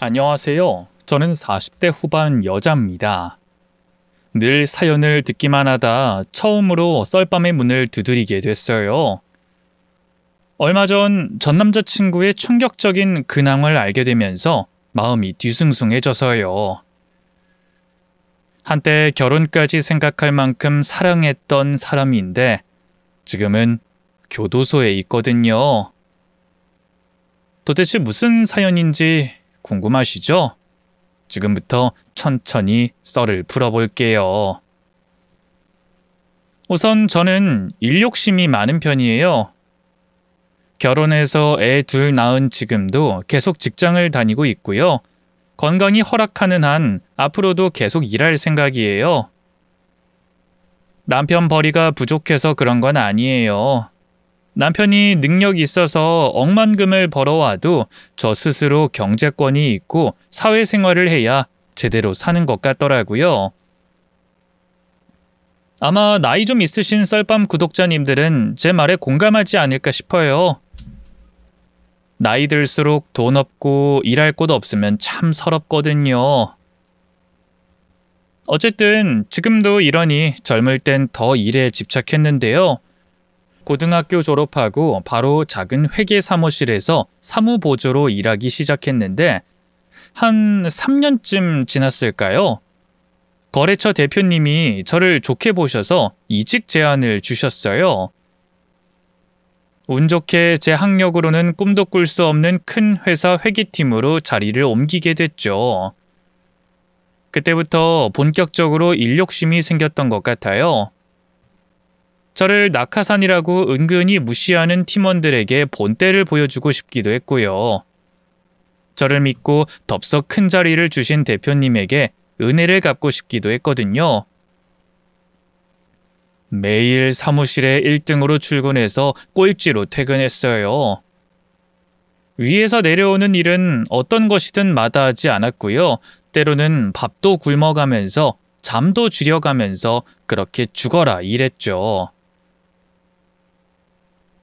안녕하세요. 저는 40대 후반 여자입니다. 늘 사연을 듣기만 하다 처음으로 썰밤의 문을 두드리게 됐어요. 얼마 전 남자친구의 충격적인 근황을 알게 되면서 마음이 뒤숭숭해져서요. 한때 결혼까지 생각할 만큼 사랑했던 사람인데 지금은 교도소에 있거든요. 도대체 무슨 사연인지 궁금하시죠? 지금부터 천천히 썰을 풀어볼게요. 우선 저는 일 욕심이 많은 편이에요. 결혼해서 애 둘 낳은 지금도 계속 직장을 다니고 있고요. 건강이 허락하는 한 앞으로도 계속 일할 생각이에요. 남편 벌이가 부족해서 그런 건 아니에요. 남편이 능력이 있어서 억만금을 벌어와도 저 스스로 경제권이 있고 사회생활을 해야 제대로 사는 것 같더라고요. 아마 나이 좀 있으신 썰밤 구독자님들은 제 말에 공감하지 않을까 싶어요. 나이 들수록 돈 없고 일할 곳 없으면 참 서럽거든요. 어쨌든 지금도 이러니 젊을 땐 더 일에 집착했는데요. 고등학교 졸업하고 바로 작은 회계 사무실에서 사무보조로 일하기 시작했는데 한 3년쯤 지났을까요? 거래처 대표님이 저를 좋게 보셔서 이직 제안을 주셨어요. 운 좋게 제 학력으로는 꿈도 꿀 수 없는 큰 회사 회계팀으로 자리를 옮기게 됐죠. 그때부터 본격적으로 일 욕심이 생겼던 것 같아요. 저를 낙하산이라고 은근히 무시하는 팀원들에게 본때를 보여주고 싶기도 했고요. 저를 믿고 덥석 큰 자리를 주신 대표님에게 은혜를 갚고 싶기도 했거든요. 매일 사무실에 1등으로 출근해서 꼴찌로 퇴근했어요. 위에서 내려오는 일은 어떤 것이든 마다하지 않았고요. 때로는 밥도 굶어가면서 잠도 줄여가면서 그렇게 죽어라 일했죠.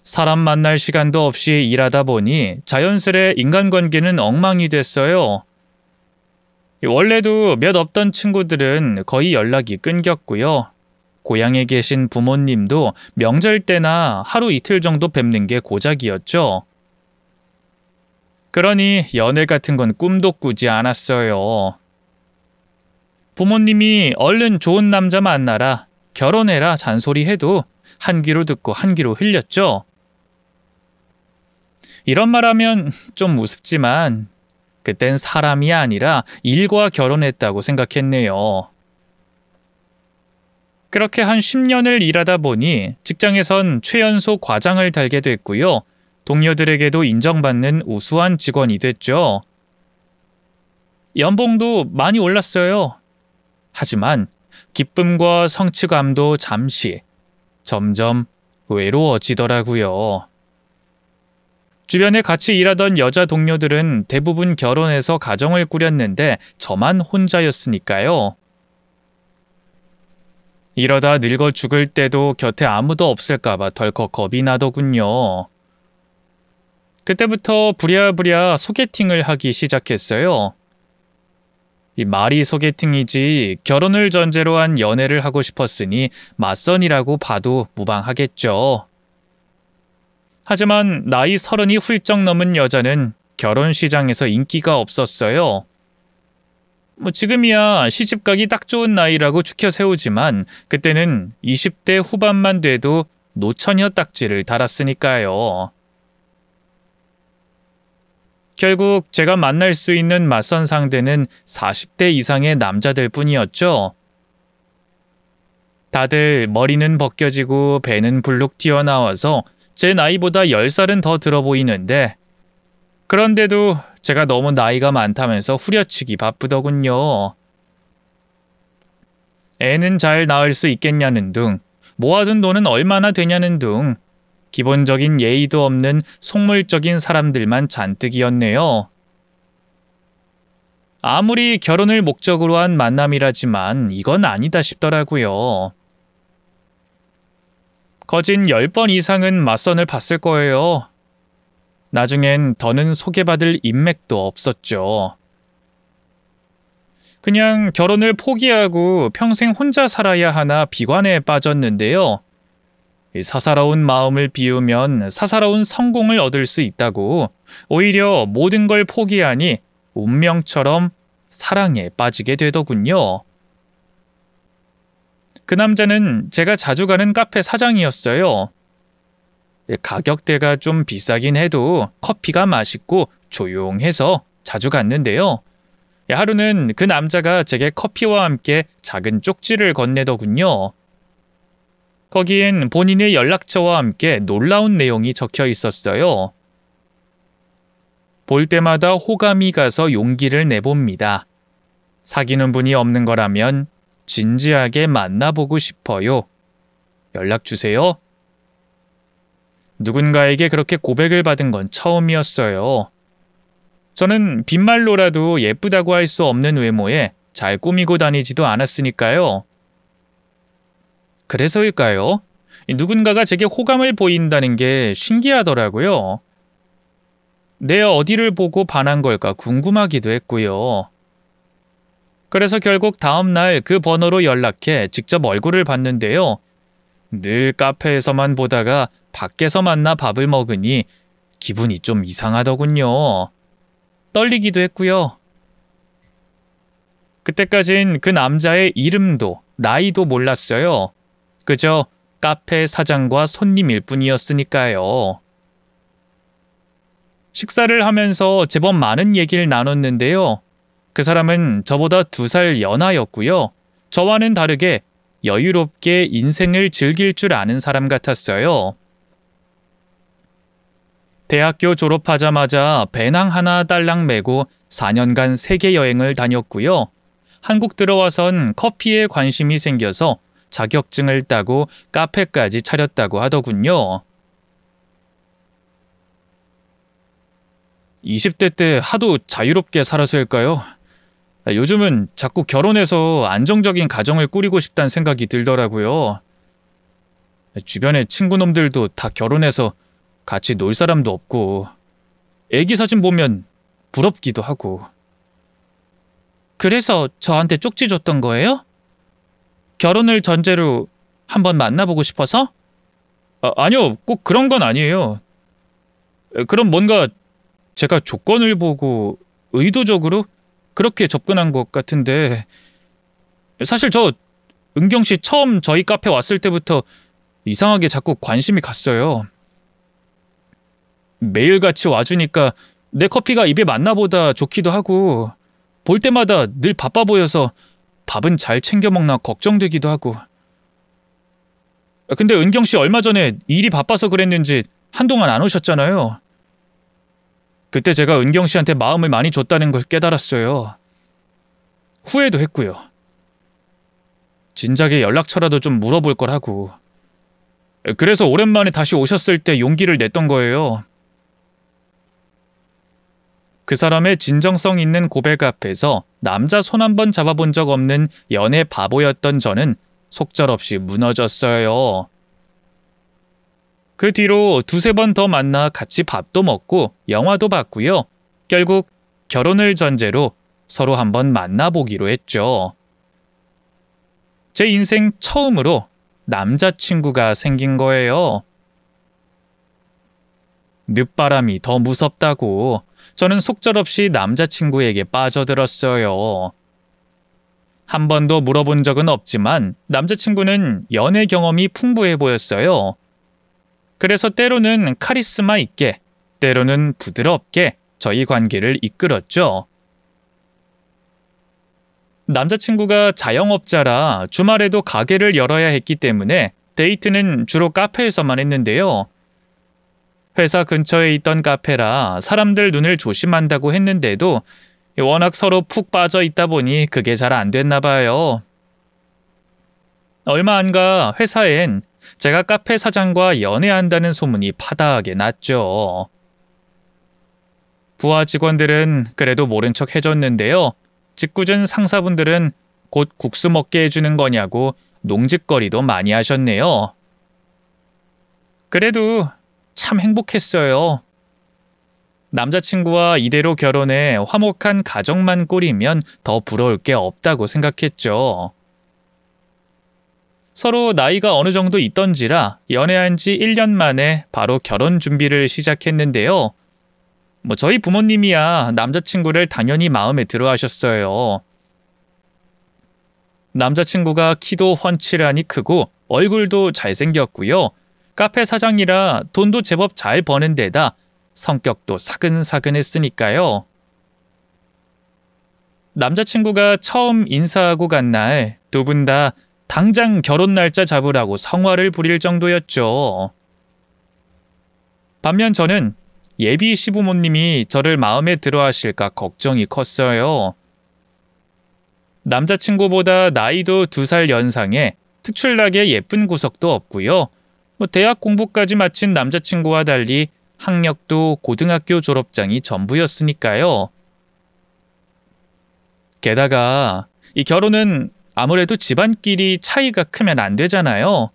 사람 만날 시간도 없이 일하다 보니 자연스레 인간관계는 엉망이 됐어요. 원래도 몇 없던 친구들은 거의 연락이 끊겼고요. 고향에 계신 부모님도 명절 때나 하루 이틀 정도 뵙는 게 고작이었죠. 그러니 연애 같은 건 꿈도 꾸지 않았어요. 부모님이 얼른 좋은 남자 만나라, 결혼해라 잔소리해도 한 귀로 듣고 한 귀로 흘렸죠. 이런 말하면 좀 우습지만 그땐 사람이 아니라 일과 결혼했다고 생각했네요. 그렇게 한 10년을 일하다 보니 직장에선 최연소 과장을 달게 됐고요. 동료들에게도 인정받는 우수한 직원이 됐죠. 연봉도 많이 올랐어요. 하지만 기쁨과 성취감도 잠시, 점점 외로워지더라고요. 주변에 같이 일하던 여자 동료들은 대부분 결혼해서 가정을 꾸렸는데 저만 혼자였으니까요. 이러다 늙어 죽을 때도 곁에 아무도 없을까봐 덜컥 겁이 나더군요. 그때부터 부랴부랴 소개팅을 하기 시작했어요. 이 말이 소개팅이지 결혼을 전제로 한 연애를 하고 싶었으니 맞선이라고 봐도 무방하겠죠. 하지만 나이 30이 훌쩍 넘은 여자는 결혼 시장에서 인기가 없었어요. 지금이야 시집가기 딱 좋은 나이라고 추켜 세우지만 그때는 20대 후반만 돼도 노처녀 딱지를 달았으니까요. 결국 제가 만날 수 있는 맞선 상대는 40대 이상의 남자들 뿐이었죠. 다들 머리는 벗겨지고 배는 불룩 튀어나와서 제 나이보다 10살은 더 들어 보이는데 그런데도 제가 너무 나이가 많다면서 후려치기 바쁘더군요. 애는 잘 낳을 수 있겠냐는 둥, 모아둔 돈은 얼마나 되냐는 둥, 기본적인 예의도 없는 속물적인 사람들만 잔뜩이었네요. 아무리 결혼을 목적으로 한 만남이라지만 이건 아니다 싶더라고요. 거진 10번 이상은 맞선을 봤을 거예요. 나중엔 더는 소개받을 인맥도 없었죠. 그냥 결혼을 포기하고 평생 혼자 살아야 하나 비관에 빠졌는데요. 이 사사로운 마음을 비우면 사사로운 성공을 얻을 수 있다고 오히려 모든 걸 포기하니 운명처럼 사랑에 빠지게 되더군요. 그 남자는 제가 자주 가는 카페 사장이었어요. 가격대가 좀 비싸긴 해도 커피가 맛있고 조용해서 자주 갔는데요. 하루는 그 남자가 제게 커피와 함께 작은 쪽지를 건네더군요. 거기엔 본인의 연락처와 함께 놀라운 내용이 적혀 있었어요. 볼 때마다 호감이 가서 용기를 내봅니다. 사귀는 분이 없는 거라면 진지하게 만나보고 싶어요. 연락 주세요. 누군가에게 그렇게 고백을 받은 건 처음이었어요. 저는 빈말로라도 예쁘다고 할 수 없는 외모에 잘 꾸미고 다니지도 않았으니까요. 그래서일까요? 누군가가 제게 호감을 보인다는 게 신기하더라고요. 내 어디를 보고 반한 걸까 궁금하기도 했고요. 그래서 결국 다음 날 그 번호로 연락해 직접 얼굴을 봤는데요. 늘 카페에서만 보다가 밖에서 만나 밥을 먹으니 기분이 좀 이상하더군요. 떨리기도 했고요. 그때까진 그 남자의 이름도 나이도 몰랐어요. 그저 카페 사장과 손님일 뿐이었으니까요. 식사를 하면서 제법 많은 얘기를 나눴는데요. 그 사람은 저보다 2살 연하였고요. 저와는 다르게 여유롭게 인생을 즐길 줄 아는 사람 같았어요. 대학교 졸업하자마자 배낭 하나 딸랑 메고 4년간 세계 여행을 다녔고요. 한국 들어와선 커피에 관심이 생겨서 자격증을 따고 카페까지 차렸다고 하더군요. 20대 때 하도 자유롭게 살아서일까요? 요즘은 자꾸 결혼해서 안정적인 가정을 꾸리고 싶다는 생각이 들더라고요. 주변에 친구놈들도 다 결혼해서 같이 놀 사람도 없고 애기 사진 보면 부럽기도 하고. 그래서 저한테 쪽지 줬던 거예요? 결혼을 전제로 한번 만나보고 싶어서? 아니요, 꼭 그런 건 아니에요. 그럼 뭔가 제가 조건을 보고 의도적으로 그렇게 접근한 것 같은데, 사실 저 은경 씨 처음 저희 카페 왔을 때부터 이상하게 자꾸 관심이 갔어요. 매일같이 와주니까 내 커피가 입에 맞나보다 좋기도 하고, 볼 때마다 늘 바빠 보여서 밥은 잘 챙겨 먹나 걱정되기도 하고. 근데 은경 씨 얼마 전에 일이 바빠서 그랬는지 한동안 안 오셨잖아요. 그때 제가 은경 씨한테 마음을 많이 줬다는 걸 깨달았어요. 후회도 했고요. 진작에 연락처라도 좀 물어볼 걸 하고. 그래서 오랜만에 다시 오셨을 때 용기를 냈던 거예요. 그 사람의 진정성 있는 고백 앞에서 남자 손 한 번 잡아본 적 없는 연애 바보였던 저는 속절없이 무너졌어요. 그 뒤로 2-3번 더 만나 같이 밥도 먹고 영화도 봤고요. 결국 결혼을 전제로 서로 한번 만나보기로 했죠. 제 인생 처음으로 남자친구가 생긴 거예요. 늦바람이 더 무섭다고 저는 속절없이 남자친구에게 빠져들었어요. 한 번도 물어본 적은 없지만 남자친구는 연애 경험이 풍부해 보였어요. 그래서 때로는 카리스마 있게, 때로는 부드럽게 저희 관계를 이끌었죠. 남자친구가 자영업자라 주말에도 가게를 열어야 했기 때문에 데이트는 주로 카페에서만 했는데요. 회사 근처에 있던 카페라 사람들 눈을 조심한다고 했는데도 워낙 서로 푹 빠져 있다 보니 그게 잘 안 됐나 봐요. 얼마 안 가 회사엔 제가 카페 사장과 연애한다는 소문이 파다하게 났죠. 부하 직원들은 그래도 모른 척 해줬는데요. 직구준 상사분들은 곧 국수 먹게 해주는 거냐고 농짓거리도 많이 하셨네요. 그래도 참 행복했어요. 남자친구와 이대로 결혼해 화목한 가정만 꾸리면 더 부러울 게 없다고 생각했죠. 서로 나이가 어느 정도 있던지라 연애한 지 1년 만에 바로 결혼 준비를 시작했는데요. 저희 부모님이야 남자친구를 당연히 마음에 들어 하셨어요. 남자친구가 키도 훤칠하니 크고 얼굴도 잘생겼고요. 카페 사장이라 돈도 제법 잘 버는 데다 성격도 사근사근했으니까요. 남자친구가 처음 인사하고 간 날 두 분 다 당장 결혼 날짜 잡으라고 성화를 부릴 정도였죠. 반면 저는 예비 시부모님이 저를 마음에 들어 하실까 걱정이 컸어요. 남자친구보다 나이도 2살 연상에 특출나게 예쁜 구석도 없고요. 대학 공부까지 마친 남자친구와 달리 학력도 고등학교 졸업장이 전부였으니까요. 게다가 이 결혼은 아무래도 집안끼리 차이가 크면 안 되잖아요.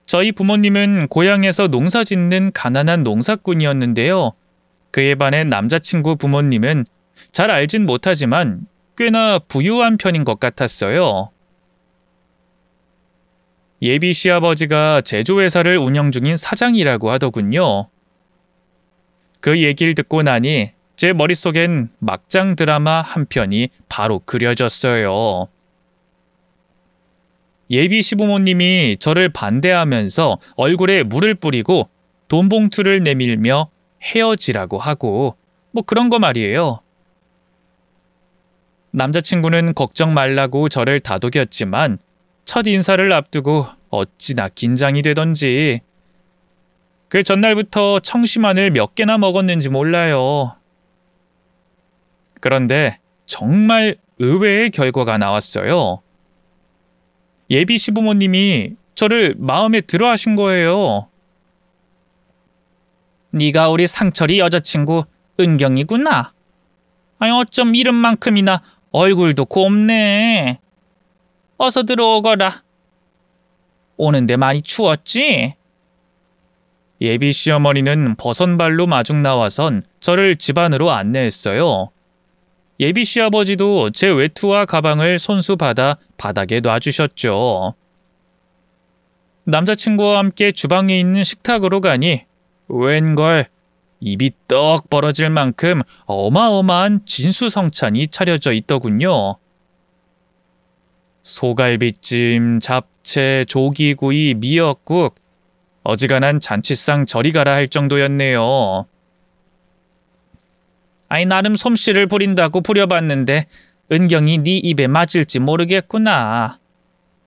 저희 부모님은 고향에서 농사 짓는 가난한 농사꾼이었는데요. 그에 반해 남자친구 부모님은 잘 알진 못하지만 꽤나 부유한 편인 것 같았어요. 예비 시아버지가 제조회사를 운영 중인 사장이라고 하더군요. 그 얘기를 듣고 나니 제 머릿속엔 막장 드라마 한 편이 바로 그려졌어요. 예비 시부모님이 저를 반대하면서 얼굴에 물을 뿌리고 돈 봉투를 내밀며 헤어지라고 하고 그런 거 말이에요. 남자친구는 걱정 말라고 저를 다독였지만 첫 인사를 앞두고 어찌나 긴장이 되던지 그 전날부터 청심환을 몇 개나 먹었는지 몰라요. 그런데 정말 의외의 결과가 나왔어요. 예비 시부모님이 저를 마음에 들어 하신 거예요. 네가 우리 상철이 여자친구 은경이구나. 어쩜 이름만큼이나 얼굴도 곱네. 어서 들어오거라. 오는데 많이 추웠지? 예비 시어머니는 버선발로 마중 나와선 저를 집 안으로 안내했어요. 예비 시아버지도 제 외투와 가방을 손수 받아 바닥에 놔주셨죠. 남자친구와 함께 주방에 있는 식탁으로 가니 웬걸 입이 떡 벌어질 만큼 어마어마한 진수성찬이 차려져 있더군요. 소갈비찜, 잡채, 조기구이, 미역국, 어지간한 잔치상 저리 가라 할 정도였네요. 나름 솜씨를 부린다고 부려봤는데 은경이 네 입에 맞을지 모르겠구나.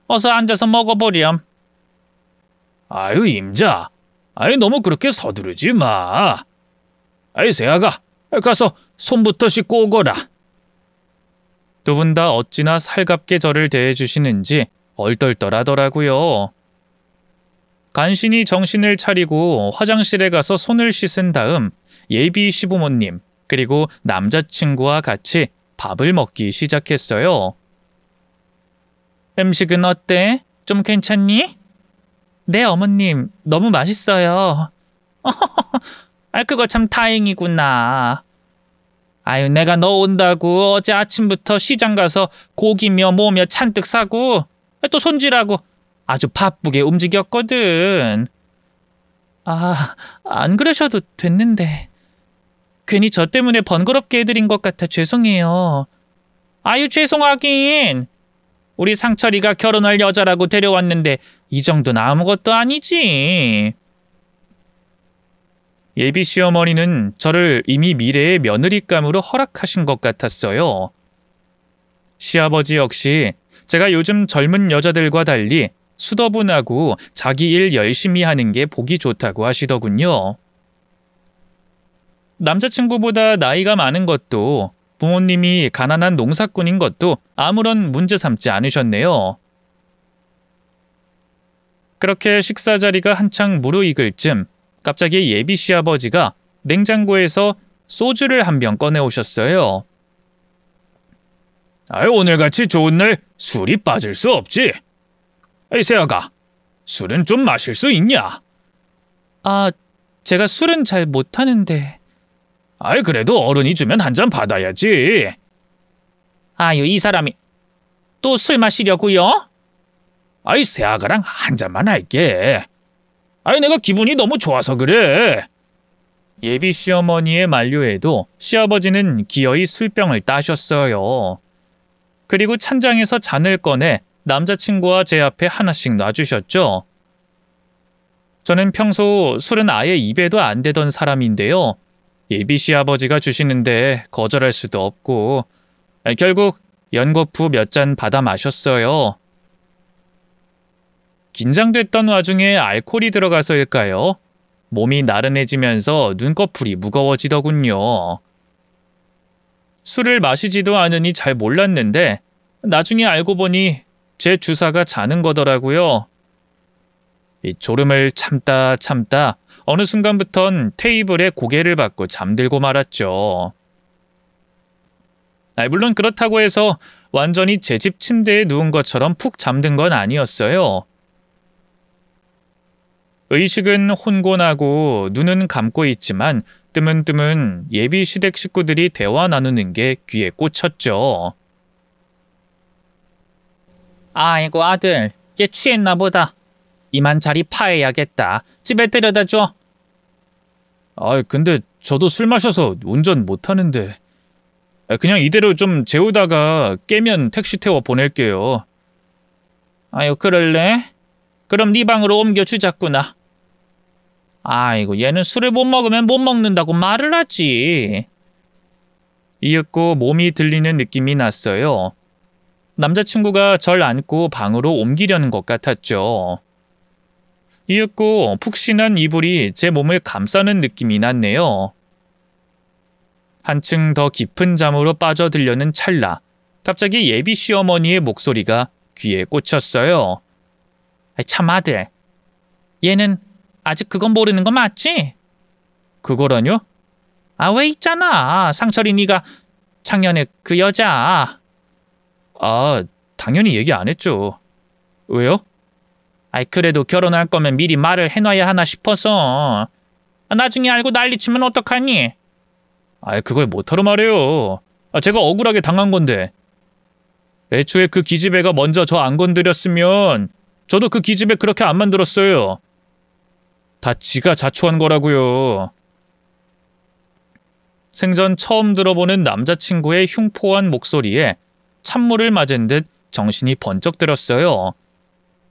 어서 앉아서 먹어보렴. 아유 임자, 너무 그렇게 서두르지 마. 세아가 가서 손부터 씻고 오거라. 두 분 다 어찌나 살갑게 저를 대해주시는지 얼떨떨하더라고요. 간신히 정신을 차리고 화장실에 가서 손을 씻은 다음 예비 시부모님 그리고 남자친구와 같이 밥을 먹기 시작했어요. 음식은 어때? 좀 괜찮니? 네, 어머님. 너무 맛있어요. 그거 참 다행이구나. 내가 너 온다고 어제 아침부터 시장 가서 고기며 뭐며 잔뜩 사고 또 손질하고 아주 바쁘게 움직였거든. 안 그러셔도 됐는데. 괜히 저 때문에 번거롭게 해드린 것 같아 죄송해요. 죄송하긴. 우리 상철이가 결혼할 여자라고 데려왔는데 이 정도는 아무것도 아니지. 예비 시어머니는 저를 이미 미래의 며느리감으로 허락하신 것 같았어요. 시아버지 역시 제가 요즘 젊은 여자들과 달리 수더분하고 자기 일 열심히 하는 게 보기 좋다고 하시더군요. 남자친구보다 나이가 많은 것도 부모님이 가난한 농사꾼인 것도 아무런 문제 삼지 않으셨네요. 그렇게 식사 자리가 한창 무르익을 쯤 갑자기 예비 시아버지가 냉장고에서 소주를 한 병 꺼내오셨어요. 오늘같이 좋은 날 술이 빠질 수 없지. 세아가, 술은 좀 마실 수 있냐? 제가 술은 잘 못하는데. 아이, 그래도 어른이 주면 한 잔 받아야지. 아유, 이 사람이 또 술 마시려고요? 아이, 새아가랑 한 잔만 할게. 아이, 내가 기분이 너무 좋아서 그래. 예비 시어머니의 만류에도 시아버지는 기어이 술병을 따셨어요. 그리고 찬장에서 잔을 꺼내 남자친구와 제 앞에 하나씩 놔주셨죠. 저는 평소 술은 아예 입에도 안 대던 사람인데요. 예비 시아버지가 주시는데 거절할 수도 없고 결국 연거푸 몇 잔 받아 마셨어요. 긴장됐던 와중에 알코올이 들어가서일까요? 몸이 나른해지면서 눈꺼풀이 무거워지더군요. 술을 마시지도 않으니 잘 몰랐는데 나중에 알고 보니 제 주사가 자는 거더라고요. 이 졸음을 참다 어느 순간부턴 테이블에 고개를 받고 잠들고 말았죠. 물론 그렇다고 해서 완전히 제 집 침대에 누운 것처럼 푹 잠든 건 아니었어요. 의식은 혼곤하고 눈은 감고 있지만 뜨문뜨문 예비 시댁 식구들이 대화 나누는 게 귀에 꽂혔죠. 아이고, 아들, 얘 취했나 보다. 이만 자리 파해야겠다. 집에 데려다 줘. 근데 저도 술 마셔서 운전 못하는데. 그냥 이대로 좀 재우다가 깨면 택시 태워 보낼게요. 아유, 그럴래? 그럼 네 방으로 옮겨주자꾸나. 아이고, 얘는 술을 못 먹으면 못 먹는다고 말을 하지. 이윽고 몸이 들리는 느낌이 났어요. 남자친구가 절 안고 방으로 옮기려는 것 같았죠. 이윽고 푹신한 이불이 제 몸을 감싸는 느낌이 났네요. 한층 더 깊은 잠으로 빠져들려는 찰나 갑자기 예비 시어머니의 목소리가 귀에 꽂혔어요. 참, 아들, 얘는 아직 그건 모르는 거 맞지? 그거라뇨? 왜 있잖아. 상철이 네가 작년에 그 여자. 당연히 얘기 안 했죠. 왜요? 그래도 결혼할 거면 미리 말을 해놔야 하나 싶어서. 나중에 알고 난리치면 어떡하니? 그걸 못하러 말해요. 제가 억울하게 당한 건데. 애초에 그 기집애가 먼저 저 안 건드렸으면 저도 그 기집애 그렇게 안 만들었어요. 다 지가 자초한 거라고요. 생전 처음 들어보는 남자친구의 흉포한 목소리에 찬물을 맞은 듯 정신이 번쩍 들었어요.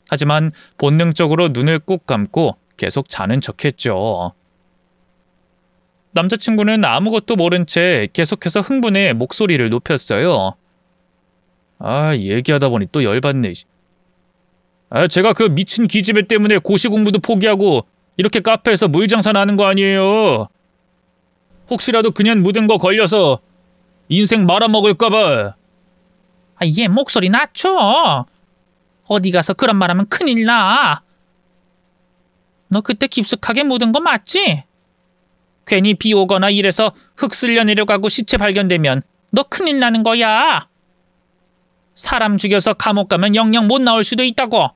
하지만 본능적으로 눈을 꾹 감고 계속 자는 척했죠. 남자친구는 아무것도 모른 채 계속해서 흥분해 목소리를 높였어요. 얘기하다 보니 또 열받네. 제가 그 미친 기집애 때문에 고시 공부도 포기하고 이렇게 카페에서 물장사 하는 거 아니에요. 혹시라도 그냥 묻은 거 걸려서 인생 말아먹을까 봐. 얘 목소리 낮춰. 어디 가서 그런 말하면 큰일 나. 너 그때 깊숙하게 묻은 거 맞지? 괜히 비 오거나 이래서 흙 쓸려 내려가고 시체 발견되면 너 큰일 나는 거야. 사람 죽여서 감옥 가면 영영 못 나올 수도 있다고.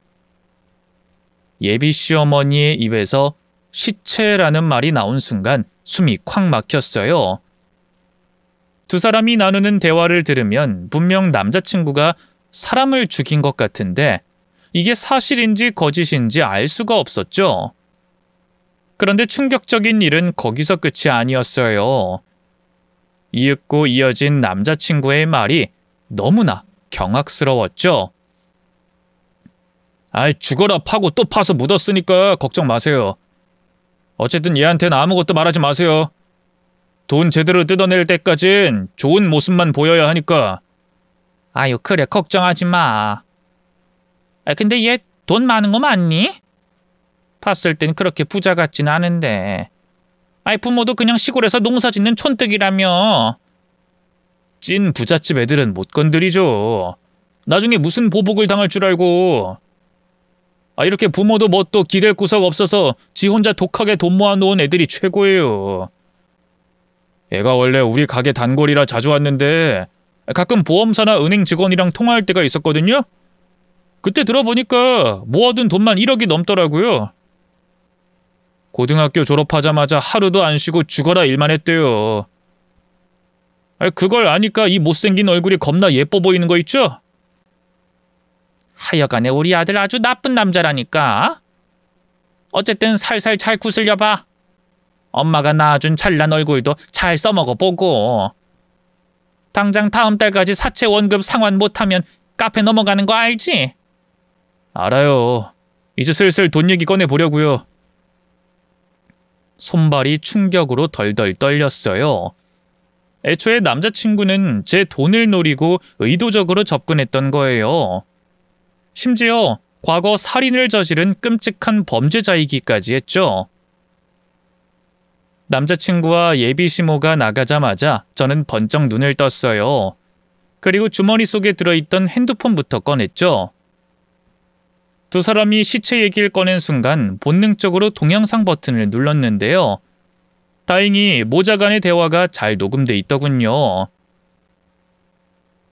예비 시어머니의 입에서 시체라는 말이 나온 순간 숨이 콱 막혔어요. 두 사람이 나누는 대화를 들으면 분명 남자친구가 사람을 죽인 것 같은데 이게 사실인지 거짓인지 알 수가 없었죠. 그런데 충격적인 일은 거기서 끝이 아니었어요. 이윽고 이어진 남자친구의 말이 너무나 경악스러웠죠. 죽어라 파고 또 파서 묻었으니까 걱정 마세요. 어쨌든 얘한테는 아무것도 말하지 마세요. 돈 제대로 뜯어낼 때까진 좋은 모습만 보여야 하니까. 그래, 걱정하지 마. 근데 얘 돈 많은 거 맞니? 봤을 땐 그렇게 부자 같진 않은데. 부모도 그냥 시골에서 농사 짓는 촌뜨기라며. 찐 부잣집 애들은 못 건드리죠. 나중에 무슨 보복을 당할 줄 알고. 이렇게 부모도 뭐 또 기댈 구석 없어서 지 혼자 독하게 돈 모아놓은 애들이 최고예요. 애가 원래 우리 가게 단골이라 자주 왔는데 가끔 보험사나 은행 직원이랑 통화할 때가 있었거든요. 그때 들어보니까 모아둔 돈만 1억이 넘더라고요. 고등학교 졸업하자마자 하루도 안 쉬고 죽어라 일만 했대요. 그걸 아니까 이 못생긴 얼굴이 겁나 예뻐 보이는 거 있죠? 하여간에 우리 아들 아주 나쁜 남자라니까. 어쨌든 살살 잘 구슬려봐. 엄마가 낳아준 잘난 얼굴도 잘 써먹어보고. 당장 다음 달까지 사채 원금 상환 못하면 카페 넘어가는 거 알지? 알아요. 이제 슬슬 돈 얘기 꺼내보려고요. 손발이 충격으로 덜덜 떨렸어요. 애초에 남자친구는 제 돈을 노리고 의도적으로 접근했던 거예요. 심지어 과거 살인을 저지른 끔찍한 범죄자이기까지 했죠. 남자친구와 예비 시모가 나가자마자 저는 번쩍 눈을 떴어요. 그리고 주머니 속에 들어있던 핸드폰부터 꺼냈죠. 두 사람이 시체 얘기를 꺼낸 순간 본능적으로 동영상 버튼을 눌렀는데요. 다행히 모자 간의 대화가 잘 녹음돼 있더군요.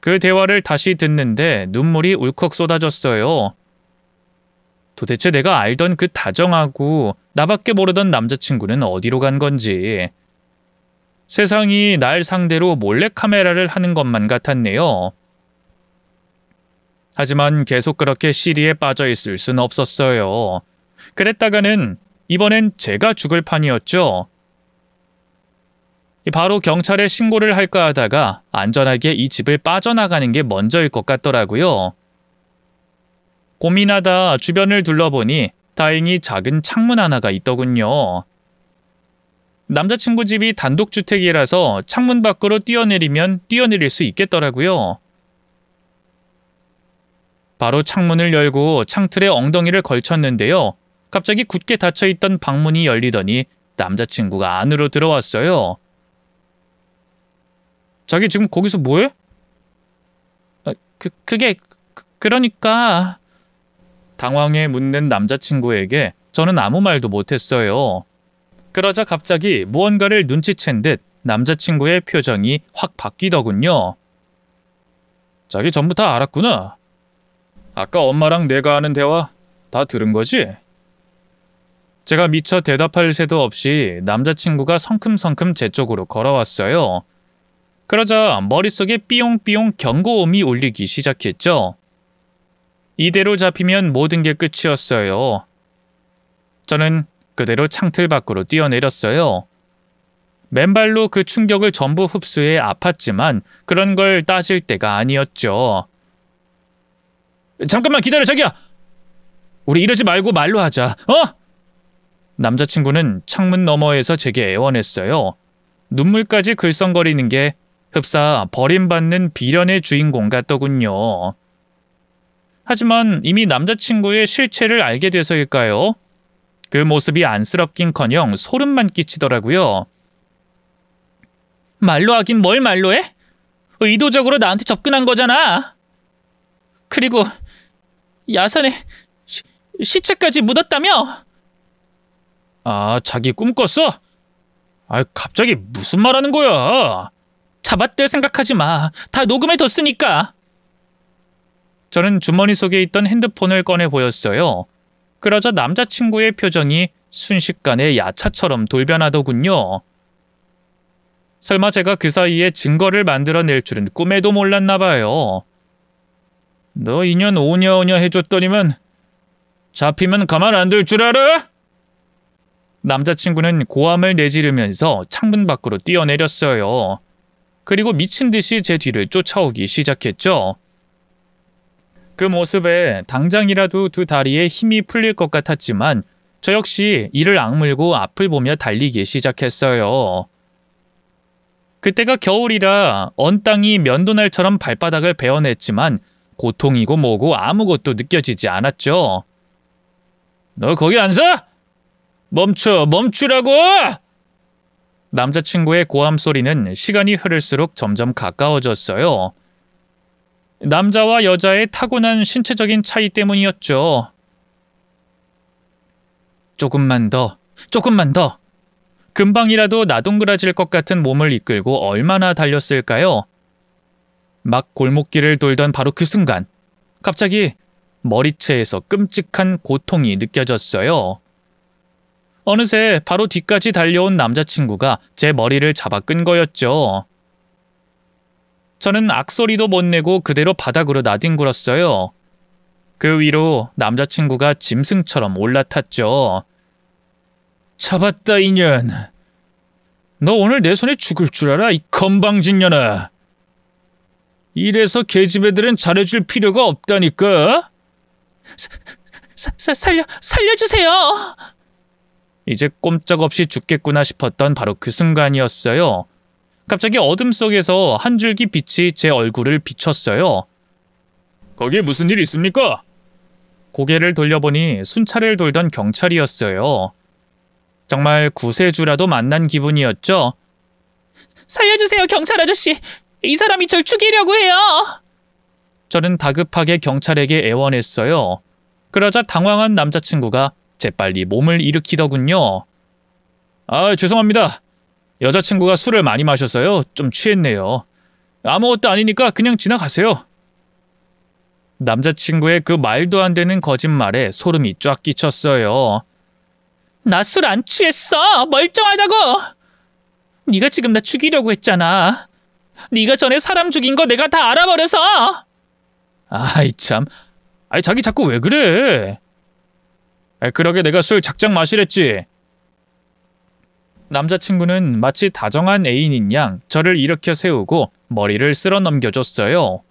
그 대화를 다시 듣는데 눈물이 울컥 쏟아졌어요. 도대체 내가 알던 그 다정하고 나밖에 모르던 남자친구는 어디로 간 건지. 세상이 날 상대로 몰래카메라를 하는 것만 같았네요. 하지만 계속 그렇게 시리에 빠져 있을 순 없었어요. 그랬다가는 이번엔 제가 죽을 판이었죠. 바로 경찰에 신고를 할까 하다가 안전하게 이 집을 빠져나가는 게 먼저일 것 같더라고요. 고민하다 주변을 둘러보니 다행히 작은 창문 하나가 있더군요. 남자친구 집이 단독주택이라서 창문 밖으로 뛰어내리면 뛰어내릴 수 있겠더라고요. 바로 창문을 열고 창틀에 엉덩이를 걸쳤는데요. 갑자기 굳게 닫혀있던 방문이 열리더니 남자친구가 안으로 들어왔어요. 자기 지금 거기서 뭐해? 그러니까... 당황해 묻는 남자친구에게 저는 아무 말도 못했어요. 그러자 갑자기 무언가를 눈치챈 듯 남자친구의 표정이 확 바뀌더군요. 자기 전부 다 알았구나. 아까 엄마랑 내가 하는 대화 다 들은 거지? 제가 미처 대답할 새도 없이 남자친구가 성큼성큼 제 쪽으로 걸어왔어요. 그러자 머릿속에 삐용삐용 경고음이 울리기 시작했죠. 이대로 잡히면 모든 게 끝이었어요. 저는 그대로 창틀 밖으로 뛰어내렸어요. 맨발로 그 충격을 전부 흡수해 아팠지만 그런 걸 따질 때가 아니었죠. 잠깐만 기다려 자기야! 우리 이러지 말고 말로 하자. 남자친구는 창문 너머에서 제게 애원했어요. 눈물까지 글썽거리는 게 흡사 버림받는 비련의 주인공 같더군요. 하지만 이미 남자친구의 실체를 알게 돼서일까요? 그 모습이 안쓰럽긴커녕 소름만 끼치더라고요. 말로 하긴 뭘 말로 해? 의도적으로 나한테 접근한 거잖아. 그리고 야산에 시체까지 묻었다며? 아, 자기 꿈꿨어? 갑자기 무슨 말 하는 거야? 잡았들 생각하지 마. 다 녹음해 뒀으니까. 저는 주머니 속에 있던 핸드폰을 꺼내 보였어요. 그러자 남자친구의 표정이 순식간에 야차처럼 돌변하더군요. 설마 제가 그 사이에 증거를 만들어낼 줄은 꿈에도 몰랐나 봐요. 너 인연 오냐오냐 해줬더니만 잡히면 가만 안 둘 줄 알아? 남자친구는 고함을 내지르면서 창문 밖으로 뛰어내렸어요. 그리고 미친 듯이 제 뒤를 쫓아오기 시작했죠. 그 모습에 당장이라도 두 다리에 힘이 풀릴 것 같았지만 저 역시 이를 악물고 앞을 보며 달리기 시작했어요. 그때가 겨울이라 언 땅이 면도날처럼 발바닥을 베어냈지만 고통이고 뭐고 아무것도 느껴지지 않았죠. 너 거기 안 서? 멈추라고! 남자친구의 고함 소리는 시간이 흐를수록 점점 가까워졌어요. 남자와 여자의 타고난 신체적인 차이 때문이었죠. 조금만 더. 금방이라도 나동그라질 것 같은 몸을 이끌고 얼마나 달렸을까요? 막 골목길을 돌던 바로 그 순간 갑자기 머리채에서 끔찍한 고통이 느껴졌어요. 어느새 바로 뒤까지 달려온 남자친구가 제 머리를 잡아 끈 거였죠. 저는 악소리도 못 내고 그대로 바닥으로 나뒹굴었어요. 그 위로 남자친구가 짐승처럼 올라탔죠. 잡았다 이년. 너 오늘 내 손에 죽을 줄 알아? 이 건방진년아. 이래서 계집애들은 잘해줄 필요가 없다니까. 살려주세요. 이제 꼼짝없이 죽겠구나 싶었던 바로 그 순간이었어요. 갑자기 어둠 속에서 한 줄기 빛이 제 얼굴을 비췄어요. 거기에 무슨 일 있습니까? 고개를 돌려보니 순찰을 돌던 경찰이었어요. 정말 구세주라도 만난 기분이었죠. 살려주세요, 경찰 아저씨. 이 사람이 절 죽이려고 해요. 저는 다급하게 경찰에게 애원했어요. 그러자 당황한 남자친구가 재빨리 몸을 일으키더군요. 아, 죄송합니다. 여자친구가 술을 많이 마셔서요. 좀 취했네요. 아무것도 아니니까 그냥 지나가세요. 남자친구의 그 말도 안 되는 거짓말에 소름이 쫙 끼쳤어요. 나 술 안 취했어. 멀쩡하다고. 네가 지금 나 죽이려고 했잖아. 네가 전에 사람 죽인 거 내가 다 알아버려서. 아이 참. 아이 자기 자꾸 왜 그래? 그러게 내가 술 작작 마시랬지. 남자친구는 마치 다정한 애인인 양 저를 일으켜 세우고 머리를 쓸어 넘겨줬어요.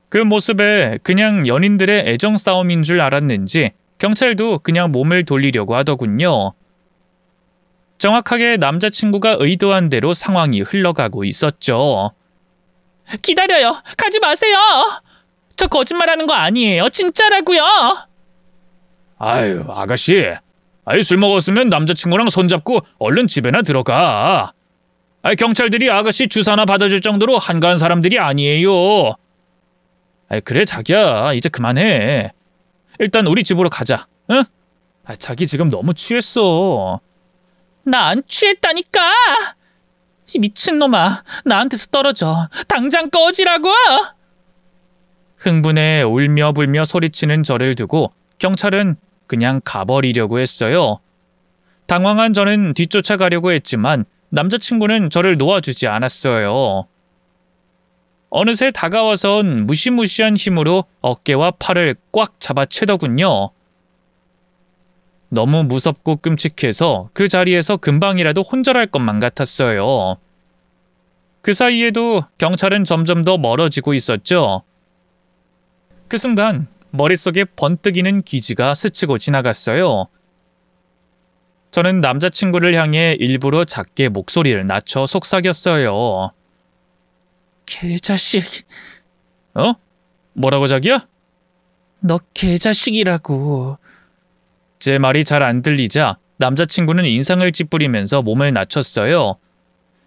그 모습에 그냥 연인들의 애정 싸움인 줄 알았는지 경찰도 그냥 몸을 돌리려고 하더군요. 정확하게 남자친구가 의도한 대로 상황이 흘러가고 있었죠. 기다려요. 가지 마세요. 저 거짓말하는 거 아니에요. 진짜라고요. 아유, 아가씨. 아이 술 먹었으면 남자친구랑 손잡고 얼른 집에나 들어가. 아이 경찰들이 아가씨 주사나 받아줄 정도로 한가한 사람들이 아니에요. 아이 그래 자기야 이제 그만해. 일단 우리 집으로 가자. 응? 아 자기 지금 너무 취했어. 나 안 취했다니까. 이 미친놈아. 나한테서 떨어져. 당장 꺼지라고. 흥분해 울며 불며 소리치는 저를 두고 경찰은 그냥 가버리려고 했어요. 당황한 저는 뒤쫓아가려고 했지만 남자친구는 저를 놓아주지 않았어요. 어느새 다가와선 무시무시한 힘으로 어깨와 팔을 꽉 잡아채더군요. 너무 무섭고 끔찍해서 그 자리에서 금방이라도 혼절할 것만 같았어요. 그 사이에도 경찰은 점점 더 멀어지고 있었죠. 그 순간 머릿속에 번뜩이는 기지가 스치고 지나갔어요. 저는 남자친구를 향해 일부러 작게 목소리를 낮춰 속삭였어요. 개자식. 어? 뭐라고 자기야? 너 개자식이라고. 제 말이 잘 안 들리자 남자친구는 인상을 찌푸리면서 몸을 낮췄어요.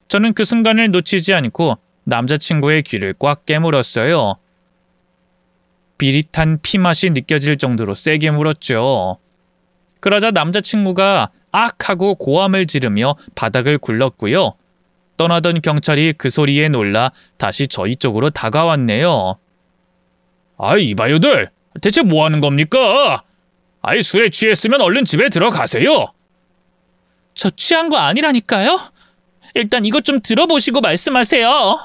저는 그 순간을 놓치지 않고 남자친구의 귀를 꽉 깨물었어요. 비릿한 피맛이 느껴질 정도로 세게 물었죠. 그러자 남자친구가 악 하고 고함을 지르며 바닥을 굴렀고요. 떠나던 경찰이 그 소리에 놀라 다시 저희 쪽으로 다가왔네요. 아이 이봐요들 대체 뭐 하는 겁니까? 아이 술에 취했으면 얼른 집에 들어가세요. 저 취한 거 아니라니까요. 일단 이것 좀 들어보시고 말씀하세요.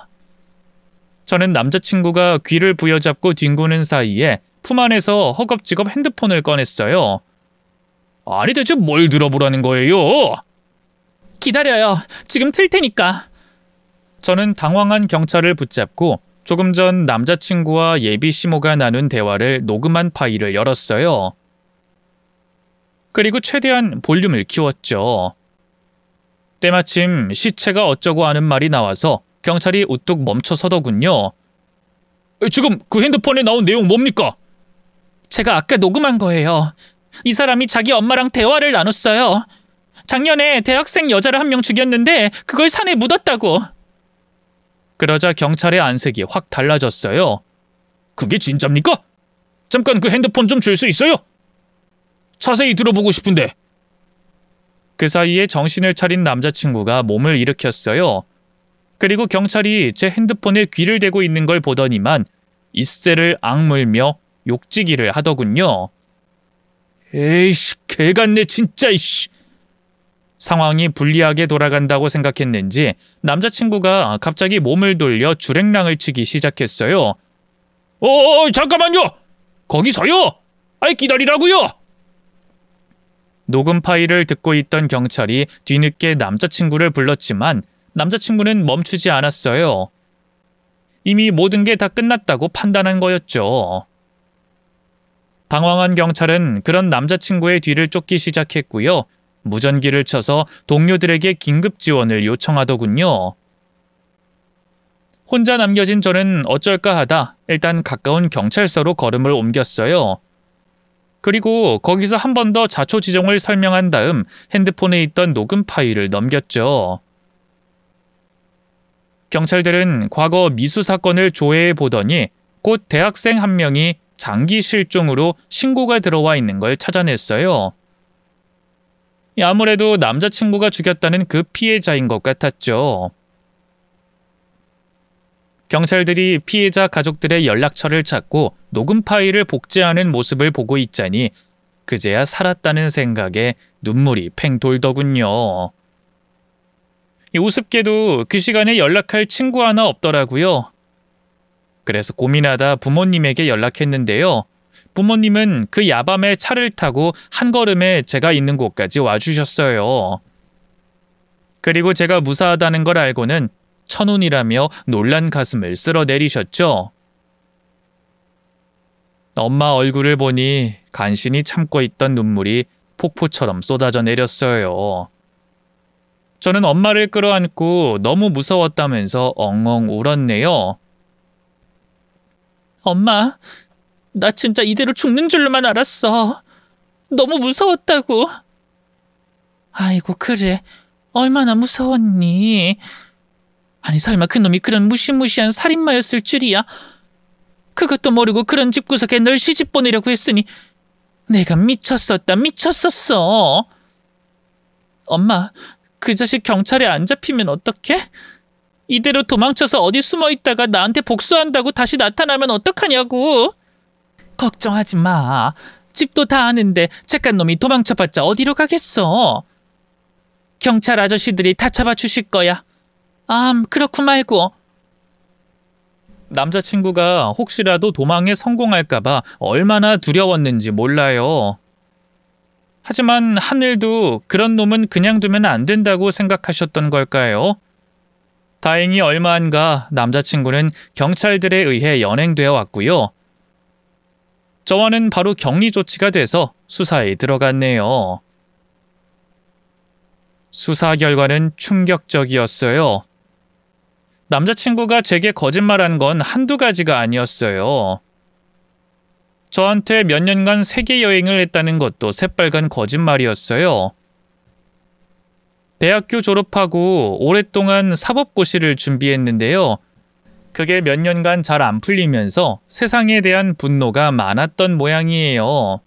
저는 남자친구가 귀를 부여잡고 뒹구는 사이에 품 안에서 허겁지겁 핸드폰을 꺼냈어요. 아니 대체 뭘 들어보라는 거예요? 기다려요. 지금 틀 테니까. 저는 당황한 경찰을 붙잡고 조금 전 남자친구와 예비 시모가 나눈 대화를 녹음한 파일을 열었어요. 그리고 최대한 볼륨을 키웠죠. 때마침 시체가 어쩌고 하는 말이 나와서 경찰이 우뚝 멈춰서더군요. 지금 그 핸드폰에 나온 내용 뭡니까? 제가 아까 녹음한 거예요. 이 사람이 자기 엄마랑 대화를 나눴어요. 작년에 대학생 여자를 한 명 죽였는데 그걸 산에 묻었다고. 그러자 경찰의 안색이 확 달라졌어요. 그게 진짜입니까? 잠깐 그 핸드폰 좀 줄 수 있어요? 자세히 들어보고 싶은데. 그 사이에 정신을 차린 남자친구가 몸을 일으켰어요. 그리고 경찰이 제 핸드폰에 귀를 대고 있는 걸 보더니만 잇새를 악물며 욕지기를 하더군요. 에이씨 개같네 진짜 이씨. 상황이 불리하게 돌아간다고 생각했는지 남자친구가 갑자기 몸을 돌려 주랭랑을 치기 시작했어요. 잠깐만요! 거기서요! 아이, 기다리라고요! 녹음 파일을 듣고 있던 경찰이 뒤늦게 남자친구를 불렀지만 남자친구는 멈추지 않았어요. 이미 모든 게 다 끝났다고 판단한 거였죠. 당황한 경찰은 그런 남자친구의 뒤를 쫓기 시작했고요. 무전기를 쳐서 동료들에게 긴급 지원을 요청하더군요. 혼자 남겨진 저는 어쩔까 하다 일단 가까운 경찰서로 걸음을 옮겼어요. 그리고 거기서 한 번 더 자초지종을 설명한 다음 핸드폰에 있던 녹음 파일을 넘겼죠. 경찰들은 과거 미수 사건을 조회해 보더니 곧 대학생 한 명이 장기 실종으로 신고가 들어와 있는 걸 찾아냈어요. 아무래도 남자친구가 죽였다는 그 피해자인 것 같았죠. 경찰들이 피해자 가족들의 연락처를 찾고 녹음 파일을 복제하는 모습을 보고 있자니 그제야 살았다는 생각에 눈물이 팽 돌더군요. 우습게도 그 시간에 연락할 친구 하나 없더라고요. 그래서 고민하다 부모님에게 연락했는데요. 부모님은 그 야밤에 차를 타고 한 걸음에 제가 있는 곳까지 와주셨어요. 그리고 제가 무사하다는 걸 알고는 천운이라며 놀란 가슴을 쓸어내리셨죠. 엄마 얼굴을 보니 간신히 참고 있던 눈물이 폭포처럼 쏟아져 내렸어요. 저는 엄마를 끌어안고 너무 무서웠다면서 엉엉 울었네요. 엄마, 나 진짜 이대로 죽는 줄로만 알았어. 너무 무서웠다고. 아이고, 그래. 얼마나 무서웠니? 아니, 설마 그놈이 그런 무시무시한 살인마였을 줄이야. 그것도 모르고 그런 집구석에 널 시집 보내려고 했으니 내가 미쳤었어. 엄마, 그 자식 경찰에 안 잡히면 어떡해? 이대로 도망쳐서 어디 숨어 있다가 나한테 복수한다고 다시 나타나면 어떡하냐고. 걱정하지 마. 집도 다 아는데 잭간놈이 도망쳐봤자 어디로 가겠어. 경찰 아저씨들이 다 잡아주실 거야. 그렇고 말고. 남자친구가 혹시라도 도망에 성공할까봐 얼마나 두려웠는지 몰라요. 하지만 하늘도 그런 놈은 그냥 두면 안 된다고 생각하셨던 걸까요? 다행히 얼마 안 가 남자친구는 경찰들에 의해 연행되어 왔고요. 저와는 바로 격리 조치가 돼서 수사에 들어갔네요. 수사 결과는 충격적이었어요. 남자친구가 제게 거짓말한 건 한두 가지가 아니었어요. 저한테 몇 년간 세계 여행을 했다는 것도 새빨간 거짓말이었어요. 대학교 졸업하고 오랫동안 사법고시를 준비했는데요. 그게 몇 년간 잘 안 풀리면서 세상에 대한 분노가 많았던 모양이에요.